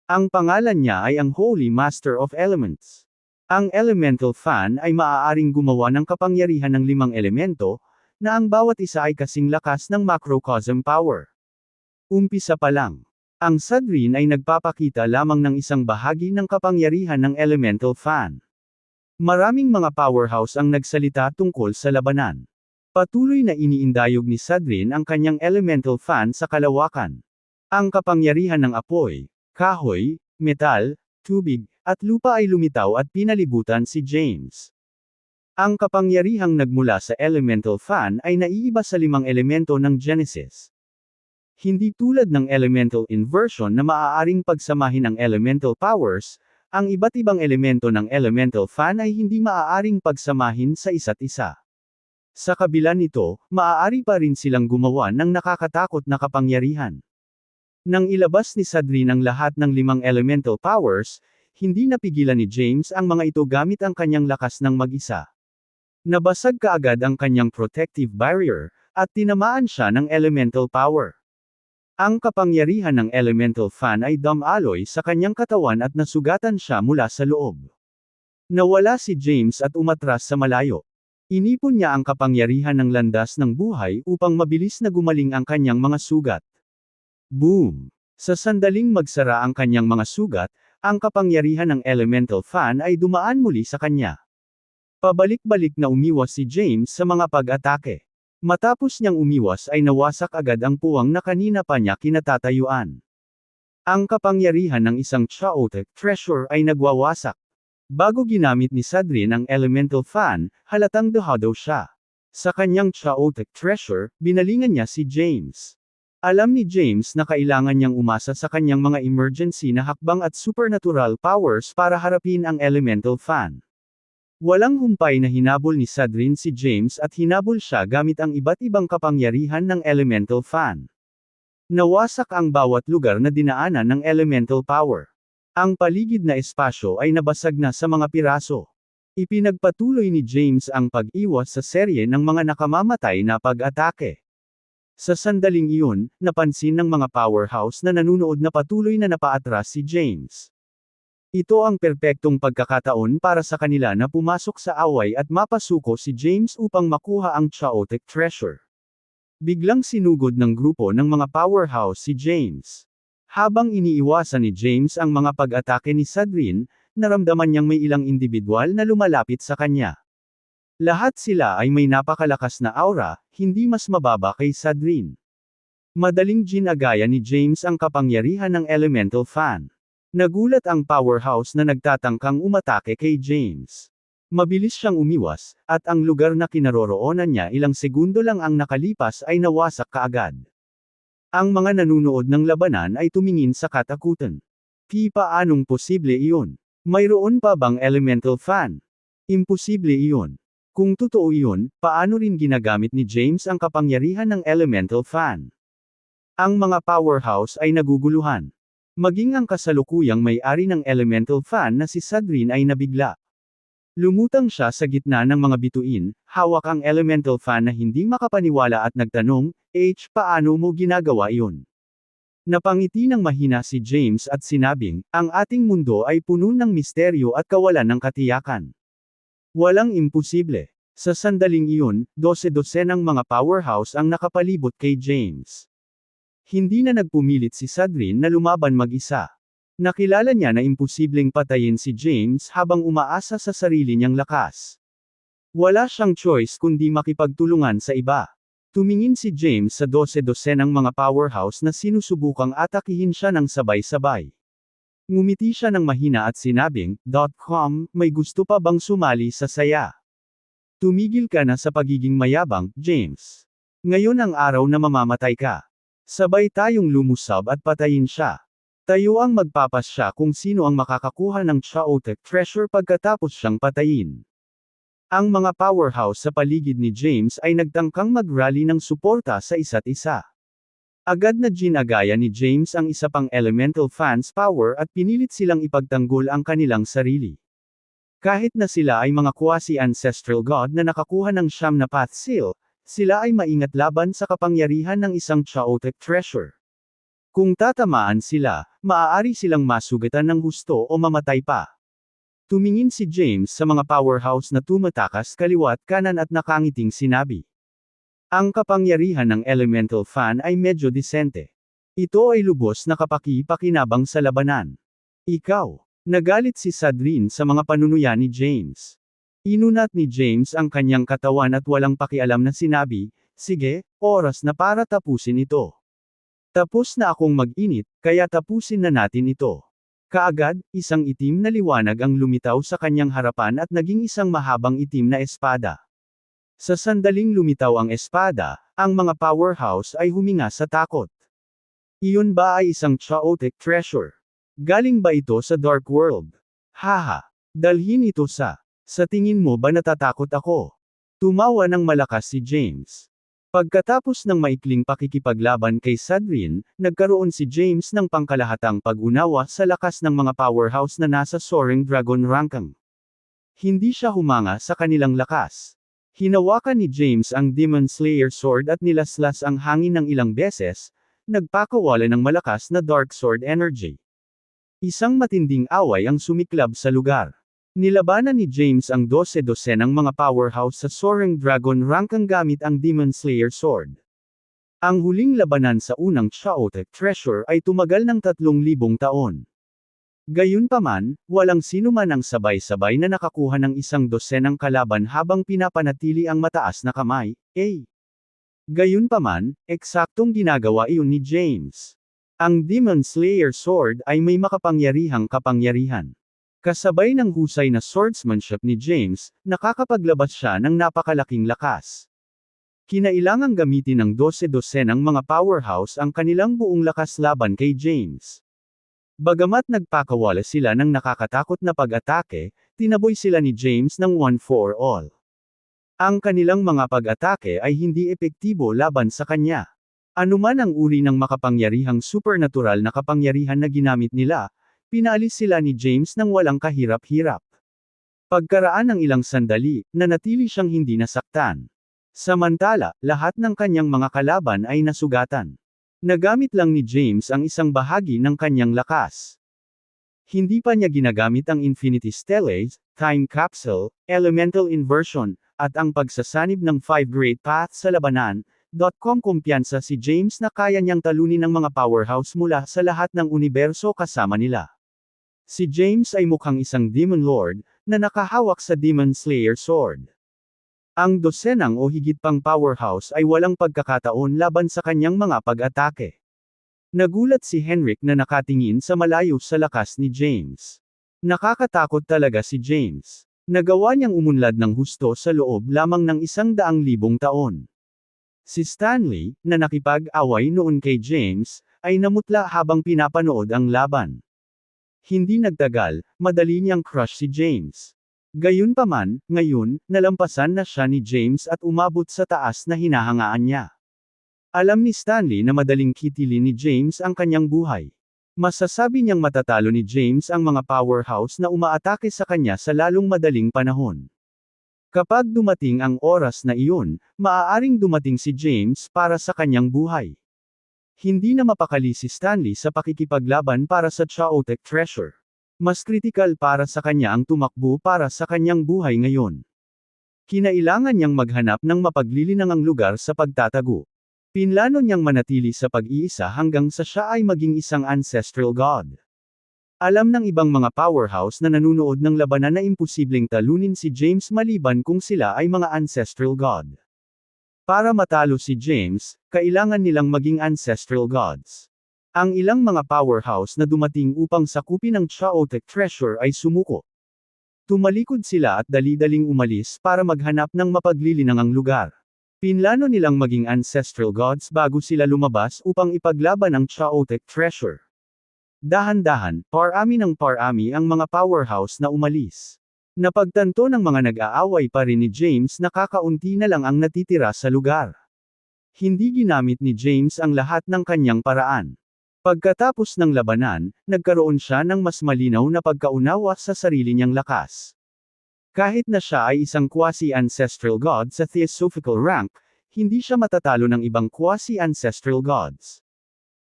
Ang pangalan niya ay ang Holy Master of Elements. Ang elemental fan ay maaaring gumawa ng kapangyarihan ng 5 elemento, na ang bawat isa ay kasing lakas ng macrocosm power. Umpisa pa lang. Ang Sadrin ay nagpapakita lamang ng isang bahagi ng kapangyarihan ng elemental fan. Maraming mga powerhouse ang nagsalita tungkol sa labanan. Patuloy na iniindayog ni Sadrin ang kanyang elemental fan sa kalawakan. Ang kapangyarihan ng apoy, kahoy, metal, tubig, at lupa ay lumitaw at pinalibutan si James. Ang kapangyarihang nagmula sa elemental fan ay naiiba sa 5 elemento ng Genesis. Hindi tulad ng elemental inversion na maaaring pagsamahin ang elemental powers, ang iba't ibang elemento ng elemental fan ay hindi maaaring pagsamahin sa isa't isa. Sa kabila nito, maaari pa rin silang gumawa ng nakakatakot na kapangyarihan. Nang ilabas ni Sadrin ang lahat ng 5 elemental powers, hindi napigilan ni James ang mga ito gamit ang kanyang lakas ng mag-isa. Nabasag kaagad ang kanyang protective barrier, at tinamaan siya ng elemental power. Ang kapangyarihan ng elemental fan ay dumaloy sa kanyang katawan at nasugatan siya mula sa loob. Nawala si James at umatras sa malayo. Inipon niya ang kapangyarihan ng landas ng buhay upang mabilis na gumaling ang kanyang mga sugat. Boom! Sa sandaling magsara ang kanyang mga sugat, ang kapangyarihan ng elemental fan ay dumaan muli sa kanya. Pabalik-balik na umiwas si James sa mga pag-atake. Matapos niyang umiwas ay nawasak agad ang puwang na kanina pa niya kinatatayuan. Ang kapangyarihan ng isang chaotic treasure ay nagwawasak. Bago ginamit ni Sadrin ang elemental fan, halatang dehado siya. Sa kanyang chaotic treasure, binalingan niya si James. Alam ni James na kailangan niyang umasa sa kanyang mga emergency na hakbang at supernatural powers para harapin ang elemental fan. Walang humpay na hinabol ni Sadrin si James at hinabol siya gamit ang iba't ibang kapangyarihan ng elemental fan. Nawasak ang bawat lugar na dinaanan ng elemental power. Ang paligid na espasyo ay nabasag na sa mga piraso. Ipinagpatuloy ni James ang pag-iwas sa serye ng mga nakamamatay na pag-atake. Sa sandaling iyon, napansin ng mga powerhouse na nanunood na patuloy na napaatras si James. Ito ang perpektong pagkakataon para sa kanila na pumasok sa away at mapasuko si James upang makuha ang chaotic treasure. Biglang sinugod ng grupo ng mga powerhouse si James. Habang iniiwasan ni James ang mga pag-atake ni Sadrin, naramdaman niyang may ilang individual na lumalapit sa kanya. Lahat sila ay may napakalakas na aura, hindi mas mababa kay Sadrin. Madaling ginagaya ni James ang kapangyarihan ng elemental fan. Nagulat ang powerhouse na nagtatangkang umatake kay James. Mabilis siyang umiwas, at ang lugar na kinaroroonan niya ilang segundo lang ang nakalipas ay nawasak kaagad. Ang mga nanunood ng labanan ay tumingin sa katakutan. Paanong posible iyon? Mayroon pa bang elemental fan? Imposible iyon. Kung totoo iyon, paano rin ginagamit ni James ang kapangyarihan ng elemental fan? Ang mga powerhouse ay naguguluhan. Maging ang kasalukuyang may-ari ng elemental fan na si Sadrin ay nabigla. Lumutang siya sa gitna ng mga bituin, hawak ang elemental fan na hindi makapaniwala at nagtanong, paano mo ginagawa iyon? Napangiti ng mahina si James at sinabing, ang ating mundo ay puno ng misteryo at kawalan ng katiyakan. Walang imposible. Sa sandaling iyon, 12 ng mga powerhouse ang nakapalibot kay James. Hindi na nagpumilit si Sadrin na lumaban mag-isa. Nakilala niya na imposibleng patayin si James habang umaasa sa sarili niyang lakas. Wala siyang choice kundi makipagtulungan sa iba. Tumingin si James sa 12 ng mga powerhouse na sinusubukang atakihin siya ng sabay-sabay. Ngumiti siya ng mahina at sinabing, may gusto pa bang sumali sa saya? Tumigil ka na sa pagiging mayabang, James. Ngayon ang araw na mamamatay ka. Sabay tayong lumusab at patayin siya. Tayo ang magpapasya kung sino ang makakakuha ng Chaotic Treasure pagkatapos siyang patayin. Ang mga powerhouse sa paligid ni James ay nagtangkang mag-rally ng suporta sa isa't isa. Agad na ginagaya ni James ang isa pang elemental fan's power at pinilit silang ipagtanggol ang kanilang sarili. Kahit na sila ay mga quasi-ancestral god na nakakuha ng siyam na path seal, sila ay maingat laban sa kapangyarihan ng isang Chaotic Treasure. Kung tatamaan sila, maaari silang masugatan ng husto o mamatay pa. Tumingin si James sa mga powerhouse na tumatakas kaliwat kanan at nakangiting sinabi. Ang kapangyarihan ng elemental fan ay medyo disente. Ito ay lubos na kapaki-pakinabang sa labanan. Ikaw. Nagalit si Sadrin sa mga panunuya ni James. Inunat ni James ang kanyang katawan at walang pakialam na sinabi, sige, oras na para tapusin ito. Tapos na akong mag-init, kaya tapusin na natin ito. Kaagad, isang itim na liwanag ang lumitaw sa kanyang harapan at naging isang mahabang itim na espada. Sa sandaling lumitaw ang espada, ang mga powerhouse ay huminga sa takot. Iyon ba ay isang Chaotic Treasure? Galing ba ito sa Dark World? Haha. Dalhin ito sa tingin mo ba natatakot ako? Tumawa ng malakas si James. Pagkatapos ng maikling pakikipaglaban kay Sadrin, nagkaroon si James ng pangkalahatang pag-unawa sa lakas ng mga powerhouse na nasa Soaring Dragon Rankang. Hindi siya humanga sa kanilang lakas. Hinawakan ni James ang Demon Slayer Sword at nilaslas ang hangin ng ilang beses, nagpakawala ng malakas na Dark Sword Energy. Isang matinding away ang sumiklab sa lugar. Nilabanan ni James ang 12 ng mga powerhouse sa Soaring Dragon Rankang gamit ang Demon Slayer Sword. Ang huling labanan sa unang Chaotic Treasure ay tumagal ng 3,000 taon. Gayunpaman, walang sino man ang sabay-sabay na nakakuha ng 12 kalaban habang pinapanatili ang mataas na kamay, Gayunpaman, eksaktong ginagawa iyon ni James. Ang Demon Slayer Sword ay may makapangyarihang kapangyarihan. Kasabay ng husay na swordsmanship ni James, nakakapaglabas siya ng napakalaking lakas. Kinailangang gamitin ng 12 ng mga powerhouse ang kanilang buong lakas laban kay James. Bagamat nagpakawala sila ng nakakatakot na pag-atake, tinaboy sila ni James ng one for all. Ang kanilang mga pag-atake ay hindi epektibo laban sa kanya. Anuman ang uri ng makapangyarihang supernatural na kapangyarihan na ginamit nila, pinaalis sila ni James nang walang kahirap-hirap. Pagkaraan ng ilang sandali, nanatili siyang hindi nasaktan. Samantala, lahat ng kanyang mga kalaban ay nasugatan. Nagamit lang ni James ang isang bahagi ng kanyang lakas. Hindi pa niya ginagamit ang Infinity Stellace, Time Capsule, Elemental Inversion, at ang pagsasanib ng 5 Great Paths sa labanan. Kumpiyansa si James na kaya niyang talunin ang mga powerhouse mula sa lahat ng universo kasama nila. Si James ay mukhang isang Demon Lord, na nakahawak sa Demon Slayer Sword. Ang 12 o higit pang powerhouse ay walang pagkakataon laban sa kanyang mga pag-atake. Nagulat si Henrik na nakatingin sa malayo sa lakas ni James. Nakakatakot talaga si James. Nagawa niyang umunlad ng husto sa loob lamang ng 100,000 taon. Si Stanley, na nakipag-away noon kay James, ay namutla habang pinapanood ang laban. Hindi nagtagal, madali niyang crush si James. Gayunpaman, ngayon, nalampasan na siya ni James at umabot sa taas na hinahangaan niya. Alam ni Stanley na madaling kitilin ni James ang kanyang buhay. Masasabi niyang matatalo ni James ang mga powerhouse na umaatake sa kanya sa lalong madaling panahon. Kapag dumating ang oras na iyon, maaaring dumating si James para sa kanyang buhay. Hindi na mapakali si Stanley sa pakikipaglaban para sa Chaotic Treasure. Mas kritikal para sa kanya ang tumakbo para sa kanyang buhay ngayon. Kinailangan niyang maghanap ng mapaglilinangang lugar sa pagtatago. Pinlano niyang manatili sa pag-iisa hanggang sa siya ay maging isang ancestral god. Alam ng ibang mga powerhouse na nanunood ng labanan na imposibleng talunin si James maliban kung sila ay mga ancestral god. Para matalo si James, kailangan nilang maging ancestral gods. Ang ilang mga powerhouse na dumating upang sakupin ang Chaotic Treasure ay sumuko. Tumalikod sila at dali-daling umalis para maghanap ng mapaglilinangang lugar. Pinlano nilang maging ancestral gods bago sila lumabas upang ipaglaban ang Chaotic Treasure. Dahan-dahan, parami ng parami ang mga powerhouse na umalis. Napagtanto ng mga nag-aaway pa rin ni James na kakaunti na lang ang natitira sa lugar. Hindi ginamit ni James ang lahat ng kanyang paraan. Pagkatapos ng labanan, nagkaroon siya ng mas malinaw na pagkaunawa sa sarili niyang lakas. Kahit na siya ay isang quasi-ancestral god sa theosophical rank, hindi siya matatalo ng ibang quasi-ancestral gods.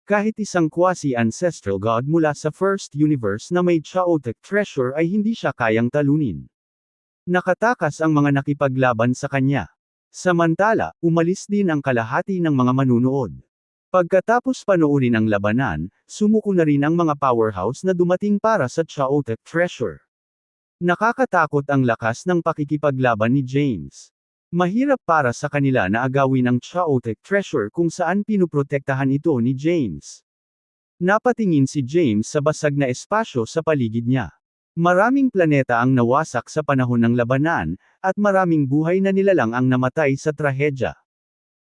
Kahit isang quasi-ancestral god mula sa First Universe na may Chaotic Treasure ay hindi siya kayang talunin. Nakatakas ang mga nakipaglaban sa kanya. Samantala, umalis din ang kalahati ng mga manunood. Pagkatapos panoorin ang labanan, sumuko na rin ang mga powerhouse na dumating para sa Chaotic Treasure. Nakakatakot ang lakas ng pakikipaglaban ni James. Mahirap para sa kanila na agawin ang Chaotic Treasure kung saan pinuprotektahan ito ni James. Napatingin si James sa basag na espasyo sa paligid niya. Maraming planeta ang nawasak sa panahon ng labanan, at maraming buhay na nilalang ang namatay sa trahedya.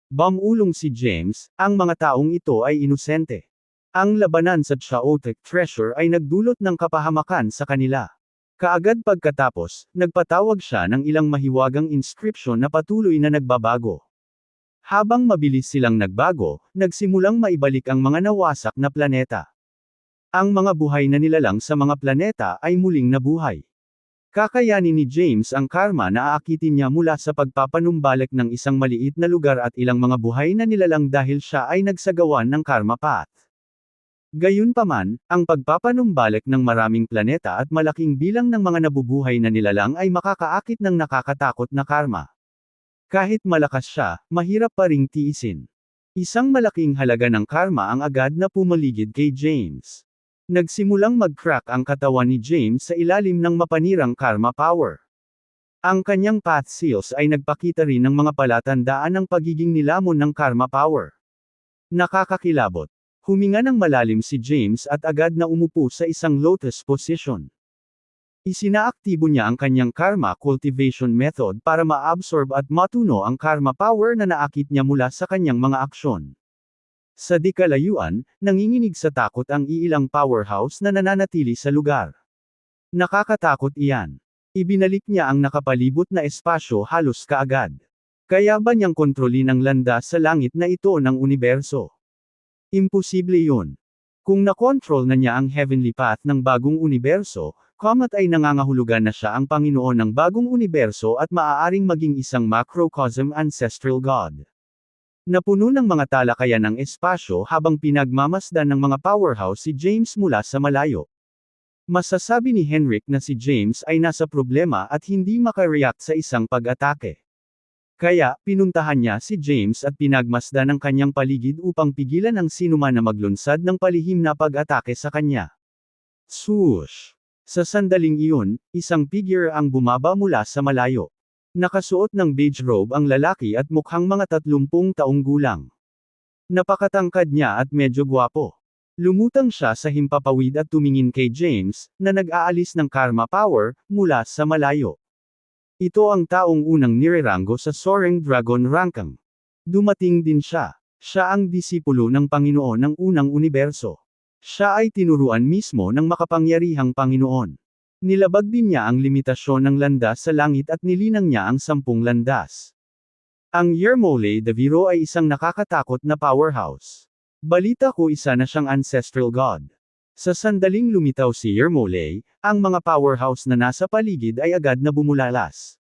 Bamulong si James, ang mga taong ito ay inosente. Ang labanan sa Chaotic Treasure ay nagdulot ng kapahamakan sa kanila. Kaagad pagkatapos, nagpatawag siya ng ilang mahiwagang inscription na patuloy na nagbabago. Habang mabilis silang nagbago, nagsimulang maibalik ang mga nawasak na planeta. Ang mga buhay na nilalang sa mga planeta ay muling nabuhay. Kakayanin ni James ang karma na aakitin niya mula sa pagpapanumbalik ng isang maliit na lugar at ilang mga buhay na nilalang dahil siya ay nagsagawan ng karma path. Gayunpaman, ang pagpapanumbalik ng maraming planeta at malaking bilang ng mga nabubuhay na nilalang ay makakaakit ng nakakatakot na karma. Kahit malakas siya, mahirap pa ring tiisin. Isang malaking halaga ng karma ang agad na pumaligid kay James. Nagsimulang mag-crack ang katawan ni James sa ilalim ng mapanirang karma power. Ang kanyang path seals ay nagpakita rin ng mga palatandaan ng pagiging nilamon ng karma power. Nakakakilabot. Huminga ng malalim si James at agad na umupo sa isang lotus position. Isinaaktibo niya ang kanyang karma cultivation method para ma-absorb at matuno ang karma power na naakit niya mula sa kanyang mga aksyon. Sa di-kalayuan, nanginginig sa takot ang iilang powerhouse na nananatili sa lugar. Nakakatakot iyan. Ibinalik niya ang nakapalibot na espasyo halos kaagad. Kaya ba niyang kontrolin ang landas sa langit na ito ng universo? Imposible yun. Kung nakontrol na niya ang heavenly path ng bagong universo, Comet ay nangangahulugan na siya ang Panginoon ng bagong universo at maaaring maging isang macrocosm ancestral god. Napuno ng mga talakayan ng espasyo habang pinagmamasdan ng mga powerhouse si James mula sa malayo. Masasabi ni Henrik na si James ay nasa problema at hindi makareact sa isang pag-atake. Kaya, pinuntahan niya si James at pinagmasdan ang kanyang paligid upang pigilan ang sinuman na maglunsad ng palihim na pag-atake sa kanya. Swoosh! Sa sandaling iyon, isang figure ang bumaba mula sa malayo. Nakasuot ng beige robe ang lalaki at mukhang mga 30 taong gulang. Napakatangkad niya at medyo gwapo. Lumutang siya sa himpapawid at tumingin kay James, na nag-aalis ng karma power, mula sa malayo. Ito ang taong unang nirerango sa Soaring Dragon Rankang. Dumating din siya. Siya ang disipulo ng Panginoon ng unang universo. Siya ay tinuruan mismo ng makapangyarihang Panginoon. Nilabag din niya ang limitasyon ng landas sa langit at nilinang niya ang 10 landas. Ang Yermole de Viro ay isang nakakatakot na powerhouse. Balita ko isa na siyang ancestral god. Sa sandaling lumitaw si Yermole, ang mga powerhouse na nasa paligid ay agad na bumulalas.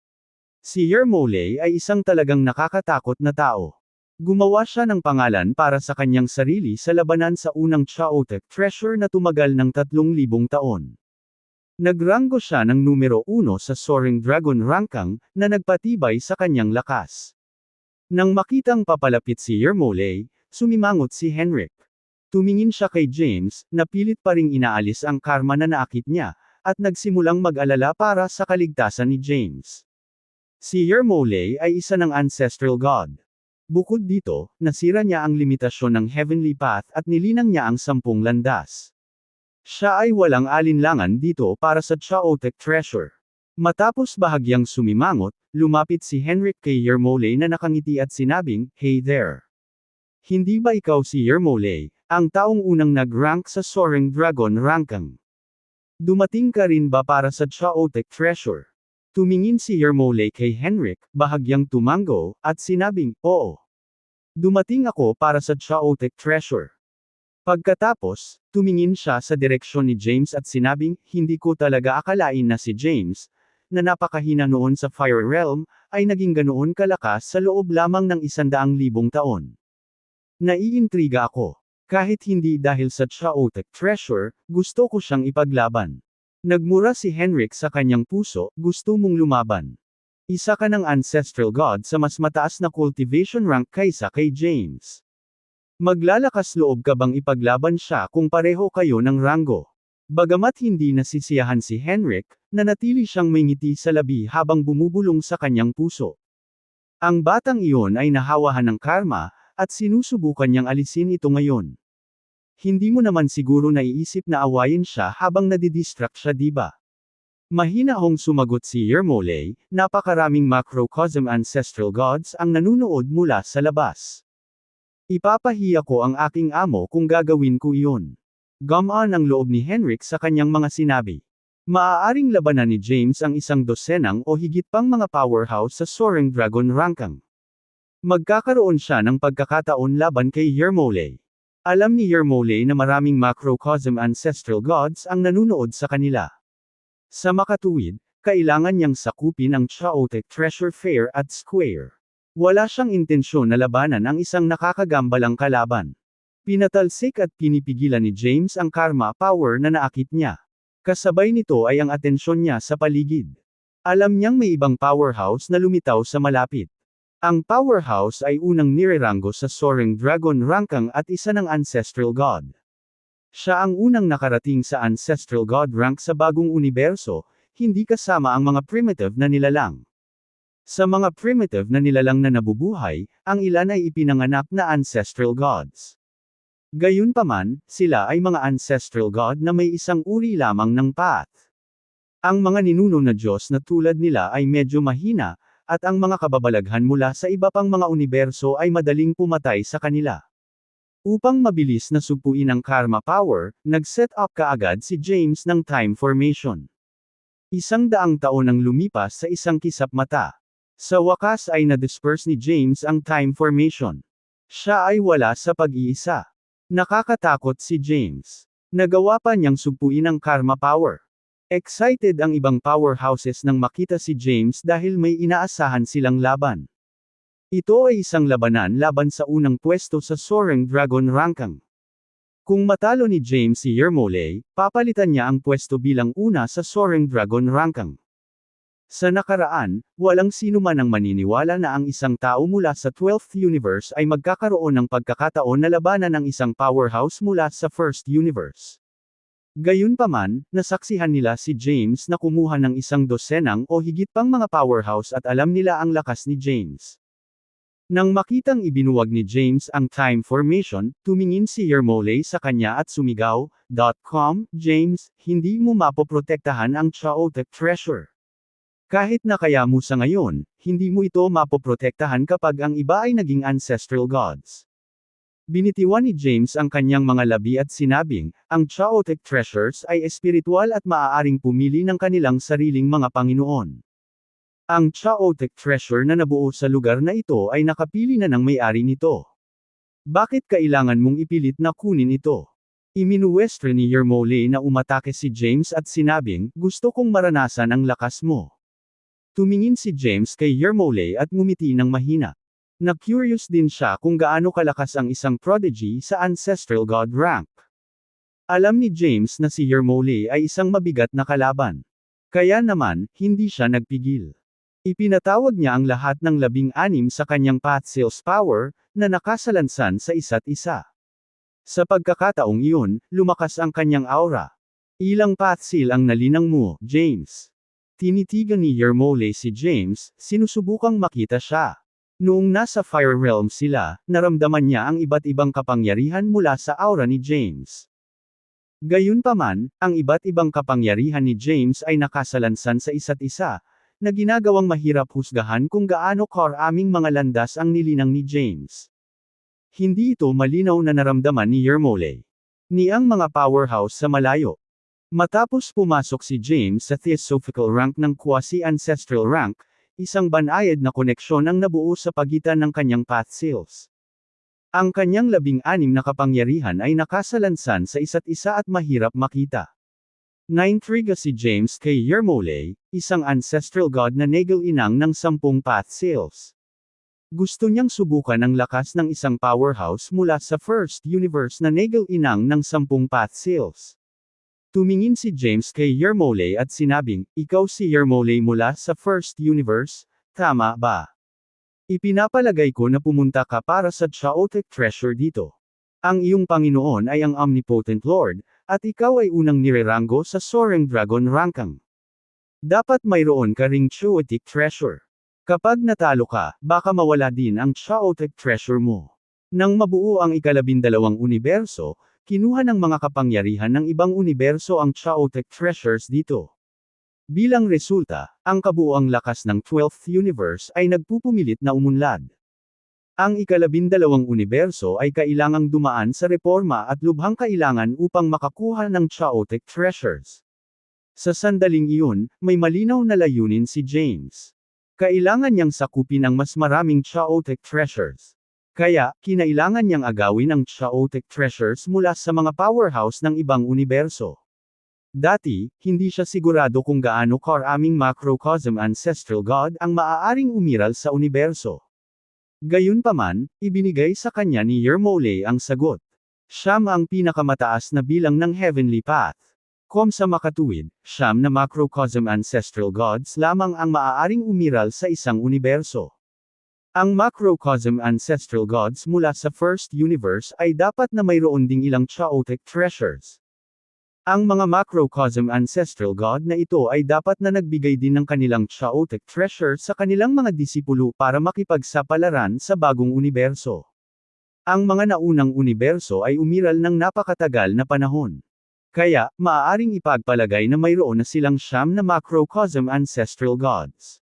Si Yermole ay isang talagang nakakatakot na tao. Gumawa siya ng pangalan para sa kanyang sarili sa labanan sa unang Chaotic Treasure na tumagal ng 3,000 taon. Nagranggo siya ng numero 1 sa Soaring Dragon Rankang, na nagpatibay sa kanyang lakas. Nang makitang papalapit si Yermole, sumimangot si Henrik. Tumingin siya kay James, na pilit pa ring inaalis ang karma na naakit niya, at nagsimulang mag-alala para sa kaligtasan ni James. Si Yermole ay isa ng ancestral god. Bukod dito, nasira niya ang limitasyon ng Heavenly Path at nilinang niya ang 10 landas. Siya ay walang alinlangan dito para sa Chaotic Treasure. Matapos bahagyang sumimangot, lumapit si Henrik kay Yermole na nakangiti at sinabing, "Hey there. Hindi ba ikaw si Yermole, ang taong unang nag-rank sa Soaring Dragon Rankang? Dumating ka rin ba para sa Chaotic Treasure?" Tumingin si Yermole kay Henrik, bahagyang tumango, at sinabing, "Oo. Dumating ako para sa Chaotic Treasure." Pagkatapos, tumingin siya sa direksyon ni James at sinabing, "Hindi ko talaga akalain na si James, na napakahina noon sa Fire Realm, ay naging ganoon kalakas sa loob lamang ng 100,000 taon. Naiintriga ako. Kahit hindi dahil sa Chaotic Treasure, gusto ko siyang ipaglaban." Nagmura si Henrik sa kanyang puso, "Gusto mong lumaban? Isa ka ng ancestral god sa mas mataas na cultivation rank kaysa kay James. Maglalakas loob ka bang ipaglaban siya kung pareho kayo ng ranggo?" Bagamat hindi nasisiyahan si Henrik, nanatili siyang may ngiti sa labi habang bumubulong sa kanyang puso. Ang batang iyon ay nahawahan ng karma, at sinusubukan niyang alisin ito ngayon. Hindi mo naman siguro naiisip na awayin siya habang nadidistract siya, di ba? Mahinahong sumagot si Yermole, "Napakaraming macrocosm ancestral gods ang nanunood mula sa labas. Ipapahiya ko ang aking amo kung gagawin ko iyon." Gumaan ang loob ni Henrik sa kanyang mga sinabi. Maaaring labanan ni James ang 100 o higit pang mga powerhouse sa Soaring Dragon Rankang. Magkakaroon siya ng pagkakataon laban kay Yermole. Alam ni Yermole na maraming macrocosm ancestral gods ang nanunood sa kanila. Sa makatuwid, kailangan niyang sakupin ang Chaotic Treasure fair at square. Wala siyang intensyon na labanan ang isang nakakagambalang kalaban. Pinatalsik at pinipigilan ni James ang karma power na naakit niya. Kasabay nito ay ang atensyon niya sa paligid. Alam niyang may ibang powerhouse na lumitaw sa malapit. Ang powerhouse ay unang nireranggo sa Soaring Dragon Rankang at isa ng ancestral god. Siya ang unang nakarating sa ancestral god rank sa bagong universo, hindi kasama ang mga primitive na nilalang. Sa mga primitive na nilalang na nabubuhay, ang ilan ay ipinanganak na ancestral gods. Gayunpaman, sila ay mga ancestral god na may isang uri lamang ng path. Ang mga ninuno na Diyos na tulad nila ay medyo mahina, at ang mga kababalaghan mula sa iba pang mga universo ay madaling pumatay sa kanila. Upang mabilis na sugpuin ang karma power, nag-set up kaagad si James ng time formation. 100 taon ang lumipas sa isang kisap mata. Sa wakas ay na-disperse ni James ang time formation. Siya ay wala sa pag-iisa. Nakakatakot si James. Nagawa pa niyang sugpuin ang karma power. Excited ang ibang powerhouses nang makita si James dahil may inaasahan silang laban. Ito ay isang labanan laban sa unang pwesto sa Soaring Dragon Rankang. Kung matalo ni James si Yermole, papalitan niya ang pwesto bilang una sa Soaring Dragon Rankang. Sa nakaraan, walang sino man ang maniniwala na ang isang tao mula sa 12th universe ay magkakaroon ng pagkakataon na labanan ang isang powerhouse mula sa 1st universe. Gayunpaman, nasaksihan nila si James na kumuha ng 100 o higit pang mga powerhouse at alam nila ang lakas ni James. Nang makitang ibinuwag ni James ang time formation, tumingin si Yermole sa kanya at sumigaw, "James, hindi mo mapoprotektahan ang Chaotic Treasure. Kahit na kaya mo sa ngayon, hindi mo ito mapoprotektahan kapag ang iba ay naging ancestral gods. Binitiwan ni James ang kanyang mga labi at sinabing, ang Chaotic Treasures ay espiritual at maaaring pumili ng kanilang sariling mga Panginoon. Ang Chaotic Treasure na nabuo sa lugar na ito ay nakapili na ng may-ari nito. Bakit kailangan mong ipilit na kunin ito? Iminuwestre ni Yermole na umatake si James at sinabing, gusto kong maranasan ang lakas mo. Tumingin si James kay Yermole at ngumiti ng mahina. Na-curious din siya kung gaano kalakas ang isang prodigy sa ancestral god rank. Alam ni James na si Yermole ay isang mabigat na kalaban. Kaya naman, hindi siya nagpigil. Ipinatawag niya ang lahat ng 16 sa kanyang path sales power, na nakasalansan sa isa't isa. Sa pagkakataong iyon, lumakas ang kanyang aura. Ilang path seal ang nalinang mo, James. Tinitigan ni Yermole si James, sinusubukang makita siya. Noong nasa Fire Realm sila, naramdaman niya ang iba't ibang kapangyarihan mula sa aura ni James. Gayunpaman, ang iba't ibang kapangyarihan ni James ay nakasalansan sa isa't isa, na ginagawang mahirap husgahan kung gaano karaming mga landas ang nilinang ni James. Hindi ito malinaw na naramdaman ni Yermole. Ni ang mga powerhouse sa malayo. Matapos pumasok si James sa Theosophical rank ng Quasi-Ancestral rank, isang banayad na koneksyon ang nabuo sa pagitan ng kanyang path seals. Ang kanyang 16 na kapangyarihan ay nakasalansan sa isa't isa at mahirap makita. Naintriga si James kay Yermole, isang ancestral god na nagal-inang ng 10 path seals. Gusto niyang subukan ang lakas ng isang powerhouse mula sa First Universe na nagal-inang ng 10 path seals. Tumingin si James kay Yermole at sinabing, ikaw si Yermole mula sa First Universe, tama ba? Ipinapalagay ko na pumunta ka para sa Chaotic Treasure dito. Ang iyong Panginoon ay ang Omnipotent Lord, at ikaw ay unang nireranggo sa Soaring Dragon Rankang. Dapat mayroon ka ring Chaotic Treasure. Kapag natalo ka, baka mawala din ang Chaotic Treasure mo. Nang mabuo ang ika-12 universo, kinuha ng mga kapangyarihan ng ibang universo ang Chaotic Treasures dito. Bilang resulta, ang kabuuang lakas ng 12th universe ay nagpupumilit na umunlad. Ang ika-12 universo ay kailangang dumaan sa reforma at lubhang kailangan upang makakuha ng Chaotic Treasures. Sa sandaling iyon, may malinaw na layunin si James. Kailangan niyang sakupin ang mas maraming Chaotic Treasures. Kaya, kinailangan niyang agawin ang Chaotic Treasures mula sa mga powerhouse ng ibang universo. Dati, hindi siya sigurado kung gaano karaming macrocosm ancestral god ang maaaring umiral sa universo. Gayunpaman, ibinigay sa kanya ni Yermole ang sagot. Siyam ang pinakamataas na bilang ng heavenly path. Sa makatuwid, siyam na macrocosm ancestral gods lamang ang maaaring umiral sa isang universo. Ang macrocosm ancestral gods mula sa First Universe ay dapat na mayroon ding ilang Chaotic Treasures. Ang mga macrocosm ancestral god na ito ay dapat na nagbigay din ng kanilang Chaotic Treasure sa kanilang mga disipulo para makipagsapalaran sa bagong universo. Ang mga naunang universo ay umiral ng napakatagal na panahon. Kaya, maaaring ipagpalagay na mayroon na silang siyam na macrocosm ancestral gods.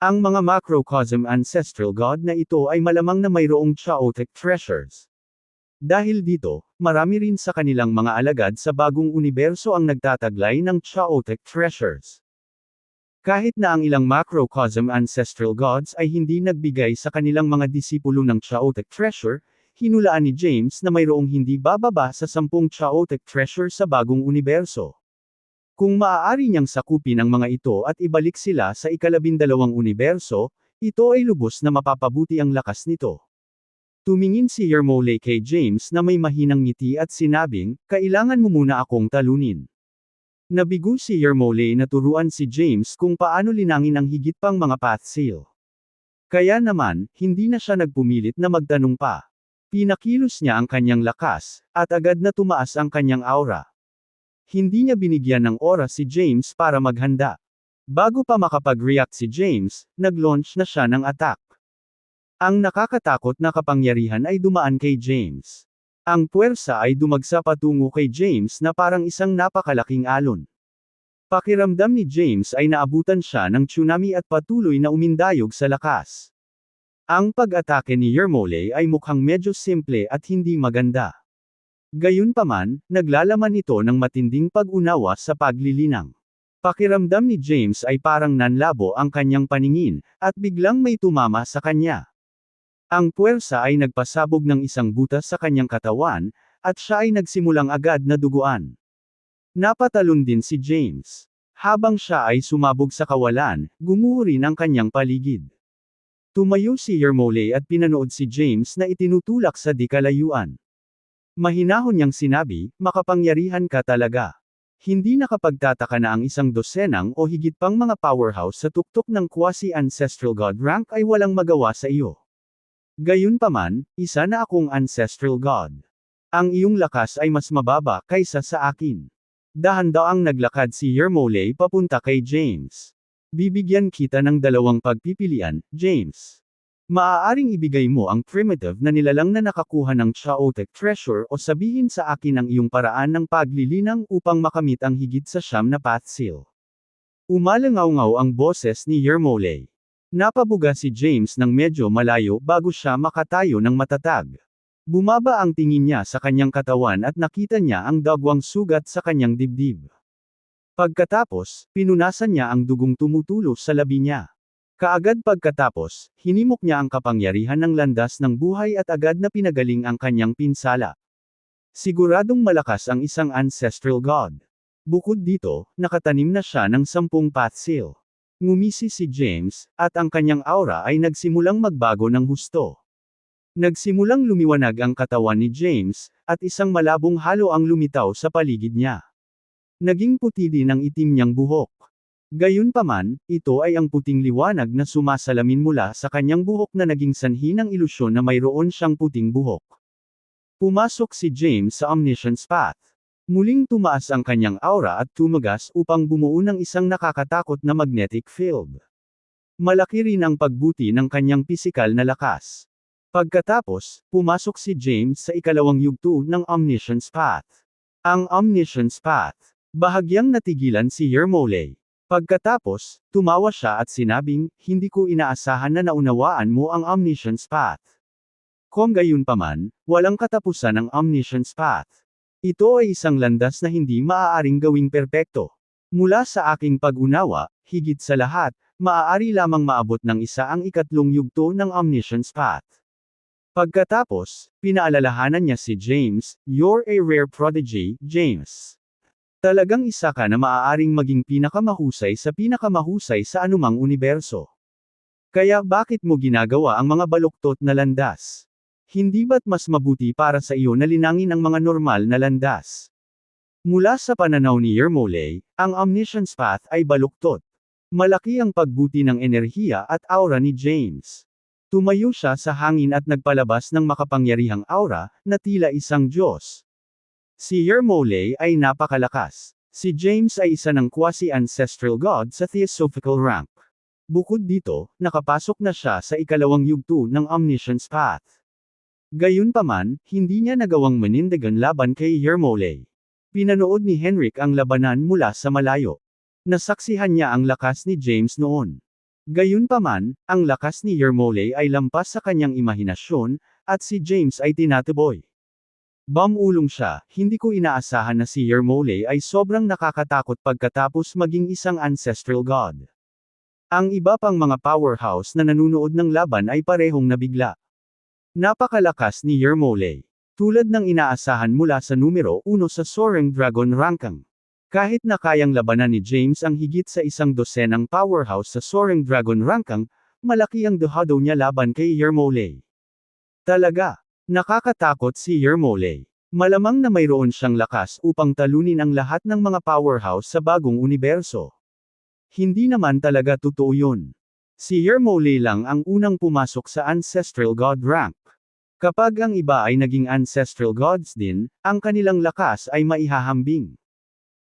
Ang mga macrocosm ancestral god na ito ay malamang na mayroong Chaotic Treasures. Dahil dito, marami rin sa kanilang mga alagad sa bagong universo ang nagtataglay ng Chaotic Treasures. Kahit na ang ilang macrocosm ancestral gods ay hindi nagbigay sa kanilang mga disipulo ng Chaotic Treasure, hinulaan ni James na mayroong hindi bababa sa 10 Chaotic Treasure sa bagong universo. Kung maaari niyang sakupin ang mga ito at ibalik sila sa ika-12 universo, ito ay lubos na mapapabuti ang lakas nito. Tumingin si Yermole kay James na may mahinang ngiti at sinabing, kailangan mo muna akong talunin. Nabigo si Yermole na turuan si James kung paano linangin ang higit pang mga path seal. Kaya naman, hindi na siya nagpumilit na magtanong pa. Pinakilos niya ang kanyang lakas, at agad na tumaas ang kanyang aura. Hindi niya binigyan ng oras si James para maghanda. Bago pa makapag-react si James, nag-launch na siya ng attack. Ang nakakatakot na kapangyarihan ay dumaan kay James. Ang puwersa ay dumagsa patungo kay James na parang isang napakalaking alon. Pakiramdam ni James ay naabutan siya ng tsunami at patuloy na umindayog sa lakas. Ang pag-atake ni Yermolay ay mukhang medyo simple at hindi maganda. Gayunpaman, naglalaman ito ng matinding pag-unawa sa paglilinang. Pakiramdam ni James ay parang nanlabo ang kanyang paningin, at biglang may tumama sa kanya. Ang puwersa ay nagpasabog ng isang butas sa kanyang katawan, at siya ay nagsimulang agad na duguan. Napatalon din si James. Habang siya ay sumabog sa kawalan, gumuho rin ang kanyang paligid. Tumayo si Yermolay at pinanood si James na itinutulak sa di kalayuan. Mahinahon niyang sinabi, "Makapangyarihan ka talaga. Hindi nakapagtataka na ang isang dosenang o higit pang mga powerhouse sa tuktok ng quasi-ancestral god rank ay walang magawa sa iyo. Gayunpaman, isa na akong ancestral god. Ang iyong lakas ay mas mababa kaysa sa akin." Dahan-daang naglakad si Yermolay papunta kay James. "Bibigyan kita ng dalawang pagpipilian, James. Maaaring ibigay mo ang primitive na nilalang na nakakuha ng Chaotic Treasure o sabihin sa akin ang iyong paraan ng paglilinang upang makamit ang higit sa siyam na path seal." Umalangaw-ngaw ang boses ni Yermolay. Napabuga si James ng medyo malayo bago siya makatayo ng matatag. Bumaba ang tingin niya sa kanyang katawan at nakita niya ang dagwang sugat sa kanyang dibdib. Pagkatapos, pinunasan niya ang dugong tumutulo sa labi niya. Kaagad pagkatapos, hinimok niya ang kapangyarihan ng landas ng buhay at agad na pinagaling ang kanyang pinsala. Siguradong malakas ang isang ancestral god. Bukod dito, nakatanim na siya ng 10 path seal. Ngumisi si James, at ang kanyang aura ay nagsimulang magbago ng husto. Nagsimulang lumiwanag ang katawan ni James, at isang malabong halo ang lumitaw sa paligid niya. Naging puti din ang itim niyang buhok. Gayunpaman, ito ay ang puting liwanag na sumasalamin mula sa kanyang buhok na naging sanhi ng ilusyon na mayroon siyang puting buhok. Pumasok si James sa Omniscience Path. Muling tumaas ang kanyang aura at tumagas upang bumuo ng isang nakakatakot na magnetic field. Malaki rin ang pagbuti ng kanyang pisikal na lakas. Pagkatapos, pumasok si James sa ikalawang yugto ng Omniscience Path. Ang Omniscience Path. Bahagyang natigilan si Yermolay. Pagkatapos, tumawa siya at sinabing, "Hindi ko inaasahan na naunawaan mo ang Omniscience Path." Kung gayunpaman, walang katapusan ang Omniscience Path. Ito ay isang landas na hindi maaaring gawing perpekto. Mula sa aking pag-unawa, higit sa lahat, maaari lamang maabot ng isa ang ikatlong yugto ng Omniscience Path. Pagkatapos, pinaalalahanan niya si James, "You're a rare prodigy, James. Talagang isa ka na maaaring maging pinakamahusay sa anumang universo. Kaya bakit mo ginagawa ang mga baluktot na landas? Hindi ba't mas mabuti para sa iyo na linangin ang mga normal na landas?" Mula sa pananaw ni Yermolay, ang Omniscience Path ay baluktot. Malaki ang pagbuti ng enerhiya at aura ni James. Tumayo siya sa hangin at nagpalabas ng makapangyarihang aura, na tila isang Diyos. Si Yermolay ay napakalakas. Si James ay isa ng quasi-ancestral god sa Theosophical rank. Bukod dito, nakapasok na siya sa ikalawang yugto ng Omniscience Path. Gayunpaman, hindi niya nagawang manindigan laban kay Yermolay. Pinanood ni Henrik ang labanan mula sa malayo. Nasaksihan niya ang lakas ni James noon. Gayunpaman, ang lakas ni Yermolay ay lampas sa kanyang imahinasyon, at si James ay tinataboy. Bumulong siya, "Hindi ko inaasahan na si Yermolay ay sobrang nakakatakot pagkatapos maging isang ancestral god." Ang iba pang mga powerhouse na nanunood ng laban ay parehong nabigla. Napakalakas ni Yermolay. Tulad ng inaasahan mula sa numero 1 sa Soaring Dragon ranking. Kahit na kayang labanan ni James ang higit sa isang dosenang powerhouse sa Soaring Dragon ranking, malaki ang dehado niya laban kay Yermolay. Talaga, nakakatakot si Yermolay. Malamang na mayroon siyang lakas upang talunin ang lahat ng mga powerhouse sa bagong universo. Hindi naman talaga totoo yun. Si Yermolay lang ang unang pumasok sa Ancestral God rank. Kapag ang iba ay naging Ancestral Gods din, ang kanilang lakas ay maihahambing.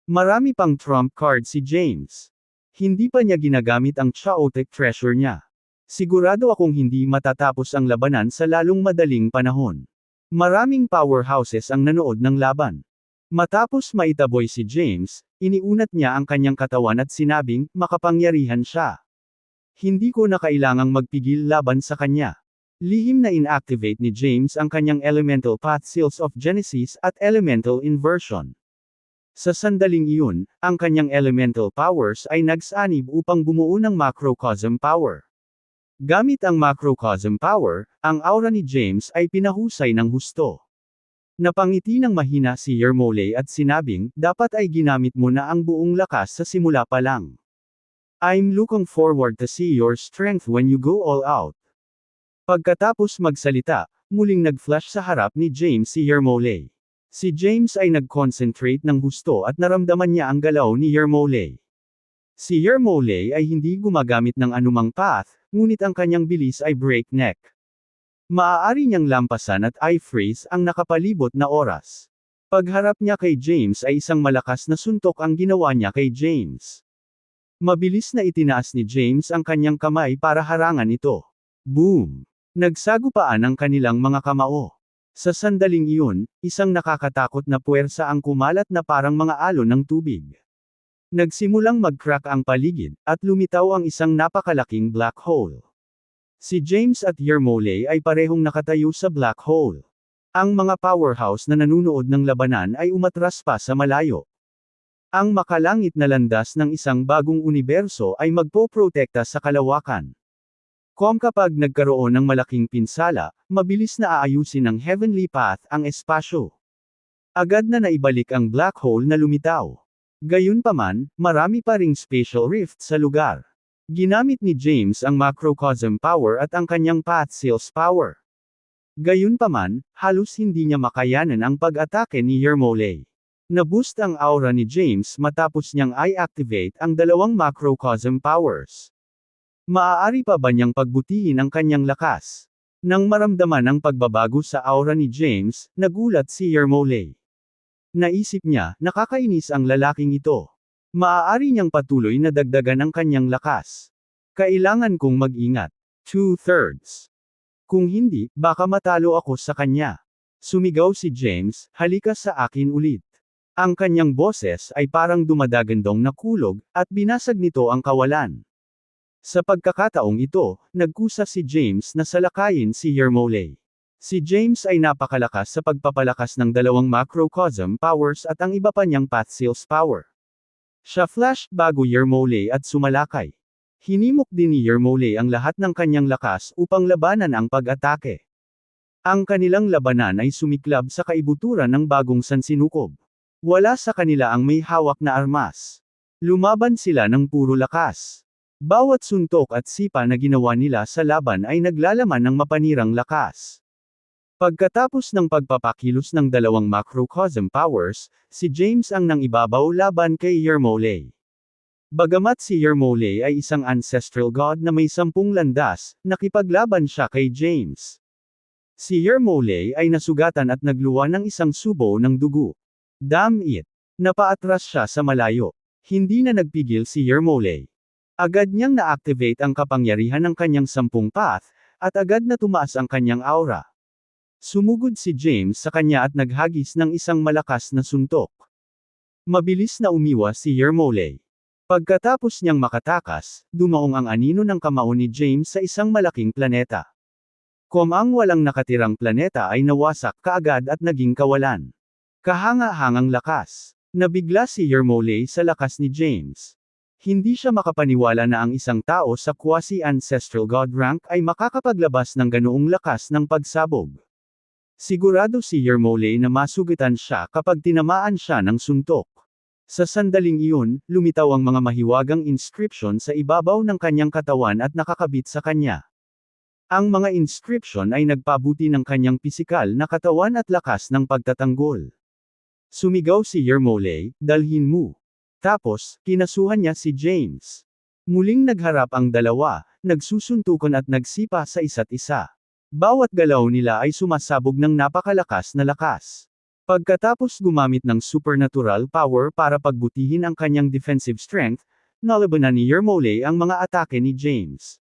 Marami pang trump card si James. Hindi pa niya ginagamit ang Chaotic Treasure niya. Sigurado akong hindi matatapos ang labanan sa lalong madaling panahon. Maraming powerhouses ang nanood ng laban. Matapos maitaboy si James, iniunat niya ang kanyang katawan at sinabing, makapangyarihan siya. Hindi ko na kailangang magpigil laban sa kanya. Lihim na inactivate ni James ang kanyang Elemental Path Seals of Genesis at Elemental Inversion. Sa sandaling iyon, ang kanyang elemental powers ay nagsanib upang bumuo ng macrocosm power. Gamit ang macrocosm power, ang aura ni James ay pinahusay ng husto. Napangiti ng mahina si Yermole at sinabing, dapat ay ginamit mo na ang buong lakas sa simula pa lang. I'm looking forward to see your strength when you go all out. Pagkatapos magsalita, muling nag-flash sa harap ni James si Yermole. Si James ay nag-concentrate ng husto at naramdaman niya ang galaw ni Yermole. Si Yermole ay hindi gumagamit ng anumang path, ngunit ang kanyang bilis ay breakneck. Maaari niyang lampasan at i-freeze ang nakapalibot na oras. Pagharap niya kay James ay isang malakas na suntok ang ginawa niya kay James. Mabilis na itinaas ni James ang kanyang kamay para harangan ito. Boom! Nagsagupaan ang kanilang mga kamao. Sa sandaling iyon, isang nakakatakot na puwersa ang kumalat na parang mga alon ng tubig. Nagsimulang mag-crack ang paligid, at lumitaw ang isang napakalaking black hole. Si James at Yermole ay parehong nakatayo sa black hole. Ang mga powerhouse na nanunood ng labanan ay umatras pa sa malayo. Ang makalangit na landas ng isang bagong universo ay magpoprotekta sa kalawakan. Kapag nagkaroon ng malaking pinsala, mabilis na aayusin ng Heavenly Path ang espasyo. Agad na naibalik ang black hole na lumitaw. Gayunpaman, marami pa ring spatial rift sa lugar. Ginamit ni James ang macrocosm power at ang kanyang path seals power. Gayunpaman, halos hindi niya makayanan ang pag-atake ni Yermole. Naboost ang aura ni James matapos niyang i-activate ang dalawang macrocosm powers. Maaari pa ba niyang pagbutihin ang kanyang lakas? Nang maramdaman ang pagbabago sa aura ni James, nagulat si Yermole. Naisip niya, nakakainis ang lalaking ito. Maaari niyang patuloy na dagdagan ang kanyang lakas. Kailangan kong mag-ingat. 2/3. Kung hindi, baka matalo ako sa kanya. Sumigaw si James, halika sa akin ulit. Ang kanyang boses ay parang dumadagandong na kulog, at binasag nito ang kawalan. Sa pagkakataong ito, nagkusa si James na salakayin si Yermole. Si James ay napakalakas sa pagpapalakas ng dalawang macrocosm powers at ang iba pa niyang path seals power. Siya flashed bago Yermole at sumalakay. Hinimok din ni Yermole ang lahat ng kanyang lakas upang labanan ang pag-atake. Ang kanilang labanan ay sumiklab sa kaibuturan ng bagong sansinukob. Wala sa kanila ang may hawak na armas. Lumaban sila ng puro lakas. Bawat suntok at sipa na ginawa nila sa laban ay naglalaman ng mapanirang lakas. Pagkatapos ng pagpapakilos ng dalawang macrocosm powers, si James ang nangibabaw laban kay Yermole. Bagamat si Yermole ay isang ancestral god na may 10 landas, nakipaglaban siya kay James. Si Yermole ay nasugatan at nagluwa ng isang subo ng dugo. Damn it! Napaatras siya sa malayo. Hindi na nagpigil si Yermole. Agad niyang na-activate ang kapangyarihan ng kanyang 10 path, at agad na tumaas ang kanyang aura. Sumugod si James sa kanya at naghagis ng isang malakas na suntok. Mabilis na umiwas si Yermole. Pagkatapos niyang makatakas, dumaong ang anino ng kamao ni James sa isang malaking planeta. Ang walang nakatirang planeta ay nawasak kaagad at naging kawalan. Kahanga-hangang lakas. Nabigla si Yermole sa lakas ni James. Hindi siya makapaniwala na ang isang tao sa quasi-ancestral god rank ay makakapaglabas ng ganoong lakas ng pagsabog. Sigurado si Yermole na masugitan siya kapag tinamaan siya ng suntok. Sa sandaling iyon, lumitaw ang mga mahiwagang inscription sa ibabaw ng kanyang katawan at nakakabit sa kanya. Ang mga inscription ay nagpabuti ng kanyang pisikal na katawan at lakas ng pagtatanggol. Sumigaw si Yermole, dalhin mo. Tapos, kinasuhan niya si James. Muling nagharap ang dalawa, nagsusuntukan at nagsipa sa isa't isa. Bawat galaw nila ay sumasabog ng napakalakas na lakas. Pagkatapos gumamit ng supernatural power para pagbutihin ang kanyang defensive strength, nalabanan ni Yermole ang mga atake ni James.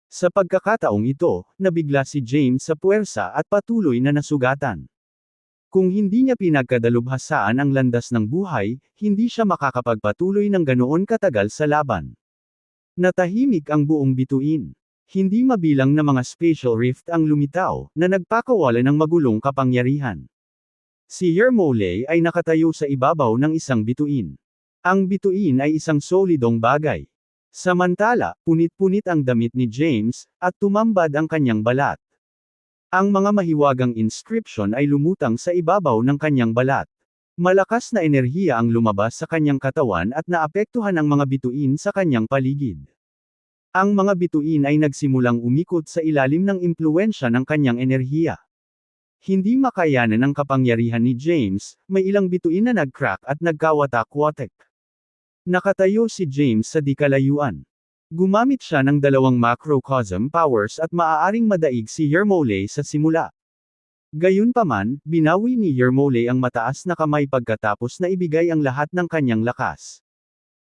Sa pagkakataong ito, nabigla si James sa puwersa at patuloy na nasugatan. Kung hindi niya pinagkadalubhasaan ang landas ng buhay, hindi siya makakapagpatuloy ng ganoon katagal sa laban. Natahimik ang buong bituin. Hindi mabilang na mga spatial rift ang lumitaw, na nagpakawala ng magulong kapangyarihan. Si Yermole ay nakatayo sa ibabaw ng isang bituin. Ang bituin ay isang solidong bagay. Samantala, punit-punit ang damit ni James, at tumambad ang kanyang balat. Ang mga mahiwagang inscription ay lumutang sa ibabaw ng kanyang balat. Malakas na enerhiya ang lumabas sa kanyang katawan at naapektuhan ang mga bituin sa kanyang paligid. Ang mga bituin ay nagsimulang umikot sa ilalim ng impluwensya ng kanyang enerhiya. Hindi makayanan ng kapangyarihan ni James, may ilang bituin na nag-crack at nagkawatak-watak. Nakatayo si James sa di kalayuan. Gumamit siya ng dalawang macrocosm powers at maaaring madaig si Yermole sa simula. Gayunpaman, binawi ni Yermole ang mataas na kamay pagkatapos na ibigay ang lahat ng kanyang lakas.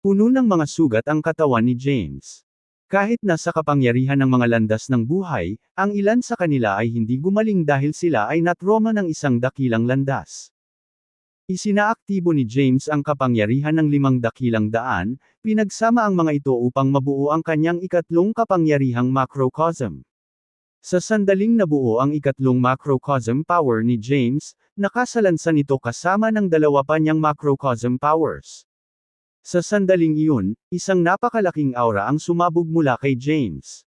Puno ng mga sugat ang katawan ni James. Kahit nasa kapangyarihan ng mga landas ng buhay, ang ilan sa kanila ay hindi gumaling dahil sila ay natroma ng isang dakilang landas. Isinaaktibo ni James ang kapangyarihan ng 5 dakilang daan, pinagsama ang mga ito upang mabuo ang kanyang ikatlong kapangyarihang macrocosm. Sa sandaling nabuo ang ikatlong macrocosm power ni James, nakasalansan ito kasama ng dalawa pa niyang macrocosm powers. Sa sandaling iyon, isang napakalaking aura ang sumabog mula kay James.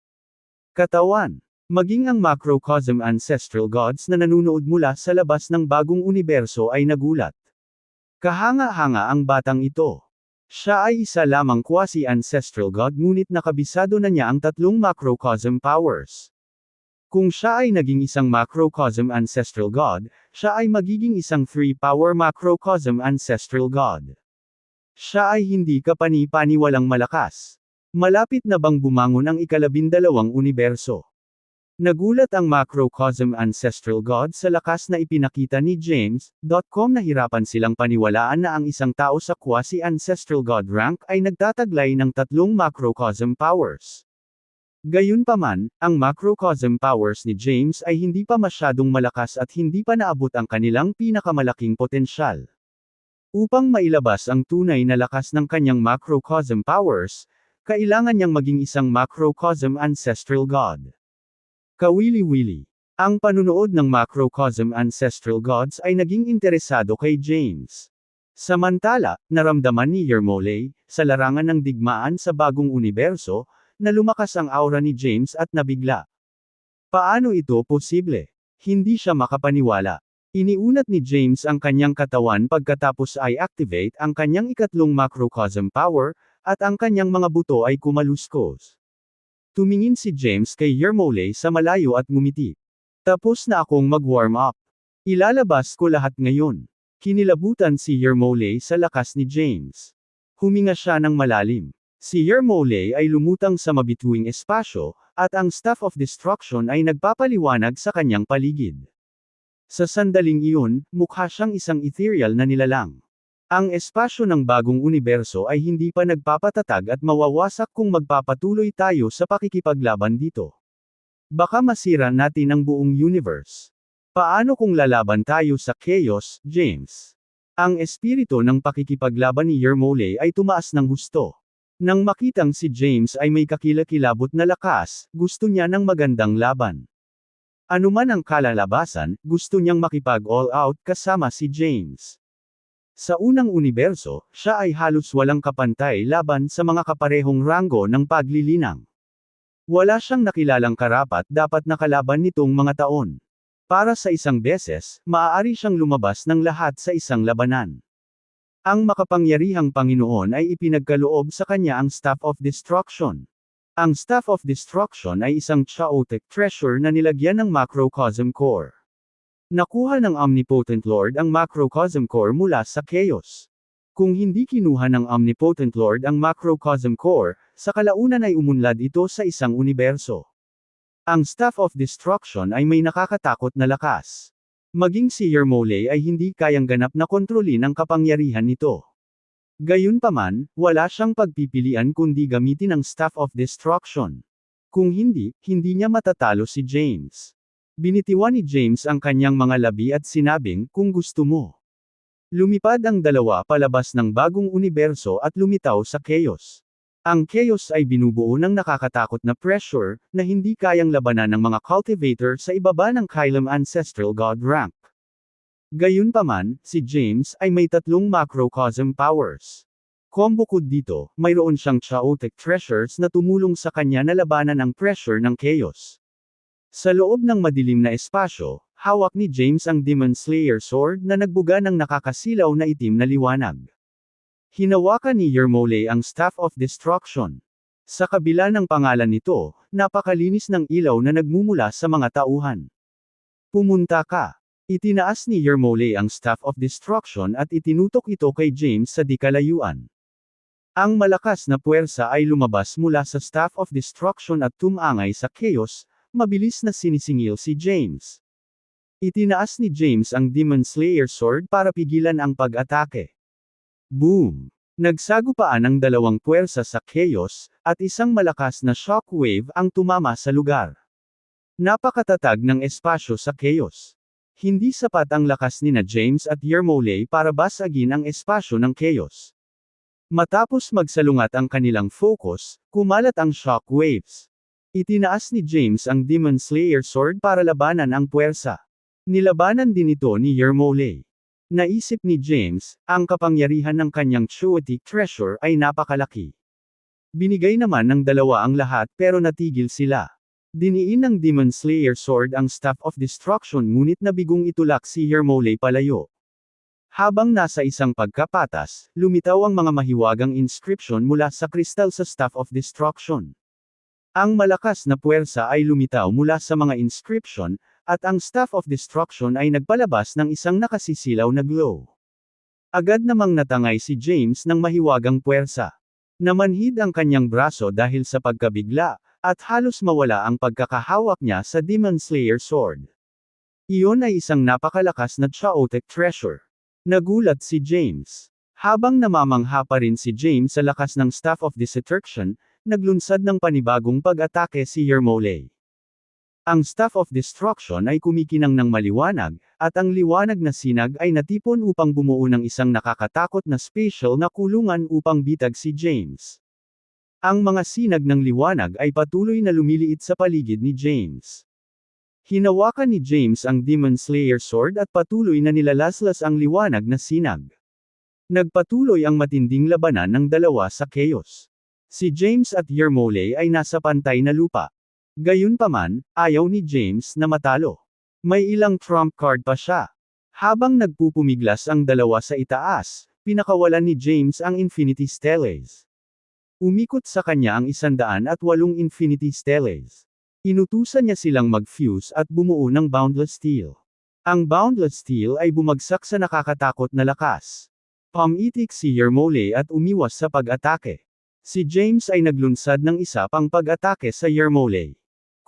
Katawan. Maging ang macrocosm ancestral gods na nanunood mula sa labas ng bagong universo ay nagulat. Kahanga-hanga ang batang ito. Siya ay isa lamang quasi-ancestral god ngunit nakabisado na niya ang tatlong macrocosm powers. Kung siya ay naging isang macrocosm ancestral god, siya ay magiging isang 3-power macrocosm ancestral god. Siya ay hindi kapani-paniwalang malakas. Malapit na bang bumangon ang ika-12 universo? Nagulat ang macrocosm ancestral god sa lakas na ipinakita ni James.com. Nahirapan silang paniwalaan na ang isang tao sa quasi-ancestral god rank ay nagtataglay ng tatlong macrocosm powers. Gayunpaman, ang macrocosm powers ni James ay hindi pa masyadong malakas at hindi pa naabot ang kanilang pinakamalaking potensyal. Upang mailabas ang tunay na lakas ng kanyang macrocosm powers, kailangan niyang maging isang macrocosm ancestral god. Kawili-wili. Ang panunood ng macrocosm ancestral gods ay naging interesado kay James. Samantala, naramdaman ni Yermole, sa larangan ng digmaan sa bagong universo, na lumakas ang aura ni James at nabigla. Paano ito posible? Hindi siya makapaniwala. Iniunat ni James ang kanyang katawan pagkatapos ay activate ang kanyang ikatlong macrocosm power, at ang kanyang mga buto ay kumaluskos. Tumingin si James kay Yermole sa malayo at ngumiti. Tapos na akong mag-warm up. Ilalabas ko lahat ngayon. Kinilabutan si Yermole sa lakas ni James. Huminga siya ng malalim. Si Yermole ay lumutang sa mabituing espasyo, at ang Staff of Destruction ay nagpapaliwanag sa kanyang paligid. Sa sandaling iyon, mukha siyang isang ethereal na nilalang. Ang espasyo ng bagong universo ay hindi pa nagpapatatag at mawawasak kung magpapatuloy tayo sa pakikipaglaban dito. Baka masira natin ang buong universe. Paano kung lalaban tayo sa chaos, James? Ang espiritu ng pakikipaglaban ni Yermole ay tumaas ng husto. Nang makitang si James ay may kakilakilabot na lakas, gusto niya ng magandang laban. Anuman ang kalalabasan, gusto niyang makipag all out kasama si James. Sa unang universo, siya ay halos walang kapantay laban sa mga kaparehong ranggo ng paglilinang. Wala siyang nakilalang karapat dapat nakalaban nitong mga taon. Para sa isang beses, maaari siyang lumabas ng lahat sa isang labanan. Ang makapangyarihang Panginoon ay ipinagkaloob sa kanya ang Staff of Destruction. Ang Staff of Destruction ay isang chaotic treasure na nilagyan ng macrocosm core. Nakuha ng Omnipotent Lord ang macrocosm core mula sa chaos. Kung hindi kinuha ng Omnipotent Lord ang macrocosm core, sa kalaunan ay umunlad ito sa isang universo. Ang Staff of Destruction ay may nakakatakot na lakas. Maging si Yermole ay hindi kayang ganap na kontrolin ang kapangyarihan nito. Gayunpaman, wala siyang pagpipilian kundi gamitin ang Staff of Destruction. Kung hindi, hindi niya matatalo si James. Binitiwan ni James ang kanyang mga labi at sinabing, kung gusto mo. Lumipad ang dalawa palabas ng bagong universo at lumitaw sa chaos. Ang chaos ay binubuo ng nakakatakot na pressure, na hindi kayang labanan ng mga cultivator sa ibaba ng Kylem Ancestral God rank. Gayunpaman, si James ay may tatlong macrocosm powers. Bukod dito, mayroon siyang chaotic treasures na tumulong sa kanya na labanan ang pressure ng chaos. Sa loob ng madilim na espasyo, hawak ni James ang Demon Slayer Sword na nagbuga ng nakakasilaw na itim na liwanag. Hinawakan ni Yermole ang Staff of Destruction. Sa kabila ng pangalan nito, napakalinis ng ilaw na nagmumula sa mga tauhan. Pumunta ka. Itinaas ni Yermole ang Staff of Destruction at itinutok ito kay James sa di kalayuan. Ang malakas na puwersa ay lumabas mula sa Staff of Destruction at tumangay sa chaos, mabilis na sinisingil si James. Itinaas ni James ang Demon Slayer Sword para pigilan ang pag-atake. Boom! Nagsagupaan ang dalawang puwersa sa chaos, at isang malakas na shockwave ang tumama sa lugar. Napakatatag ng espasyo sa chaos. Hindi sapat ang lakas nina James at Yermole para basagin ang espasyo ng chaos. Matapos magsalungat ang kanilang focus, kumalat ang shockwaves. Itinaas ni James ang Demon Slayer Sword para labanan ang puwersa. Nilabanan din ito ni Yermole. Naisip ni James, ang kapangyarihan ng kanyang chaotic treasure ay napakalaki. Binigay naman ng dalawa ang lahat pero natigil sila. Diniin ng Demon Slayer Sword ang Staff of Destruction ngunit nabigong itulak si Yermole palayo. Habang nasa isang pagkapatas, lumitaw ang mga mahiwagang inscription mula sa kristal sa Staff of Destruction. Ang malakas na puwersa ay lumitaw mula sa mga inscription, at ang Staff of Destruction ay nagpalabas ng isang nakasisilaw na glow. Agad namang natangay si James ng mahiwagang puwersa. Namanhid ang kanyang braso dahil sa pagkabigla, at halos mawala ang pagkakahawak niya sa Demon Slayer Sword. Iyon ay isang napakalakas na chaotic treasure. Nagulat si James. Habang namamangha pa rin si James sa lakas ng Staff of Destruction, naglunsad ng panibagong pag-atake si Yermole. Ang Staff of Destruction ay kumikinang ng maliwanag, at ang liwanag na sinag ay natipon upang bumuo ng isang nakakatakot na spatial na kulungan upang bitag si James. Ang mga sinag ng liwanag ay patuloy na lumiliit sa paligid ni James. Hinawakan ni James ang Demon Slayer Sword at patuloy na nilalaslas ang liwanag na sinag. Nagpatuloy ang matinding labanan ng dalawa sa chaos. Si James at Yermole ay nasa pantay na lupa. Gayunpaman, ayaw ni James na matalo. May ilang trump card pa siya. Habang nagpupumiglas ang dalawa sa itaas, pinakawalan ni James ang Infinity Steles. Umikot sa kanya ang 108 Infinity Steles. Inutusan niya silang mag-fuse at bumuo ng Boundless Steel. Ang Boundless Steel ay bumagsak sa nakakatakot na lakas. Pumitik si Yermole at umiwas sa pag-atake. Si James ay naglunsad ng isa pang pag-atake sa Yermole.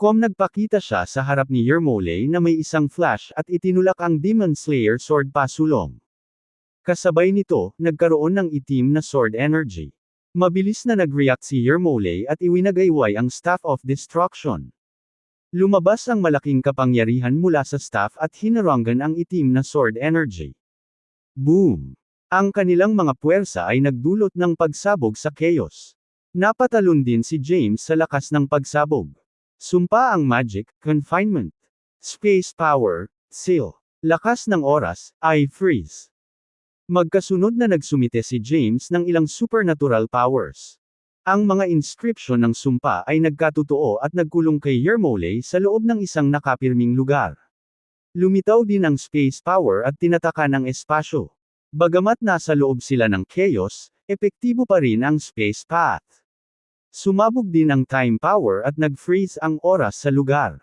Nagpakita siya sa harap ni Yermole na may isang flash at itinulak ang Demon Slayer Sword pasulong. Kasabay nito, nagkaroon ng itim na sword energy. Mabilis na nag-react si Yermole at iwinagayway ang Staff of Destruction. Lumabas ang malaking kapangyarihan mula sa staff at hinaranggan ang itim na sword energy. Boom! Ang kanilang mga puwersa ay nagdulot ng pagsabog sa chaos. Napatalon din si James sa lakas ng pagsabog. Sumpa ang magic, confinement. Space power, seal. Lakas ng oras, I freeze. Magkasunod na nagsumite si James ng ilang supernatural powers. Ang mga inscription ng sumpa ay nagkatotoo at nagkulong kay Yermole sa loob ng isang nakapirming lugar. Lumitaw din ang space power at tinataka ng espasyo. Bagamat nasa loob sila ng chaos, epektibo pa rin ang space path. Sumabog din ang time power at nag-freeze ang oras sa lugar.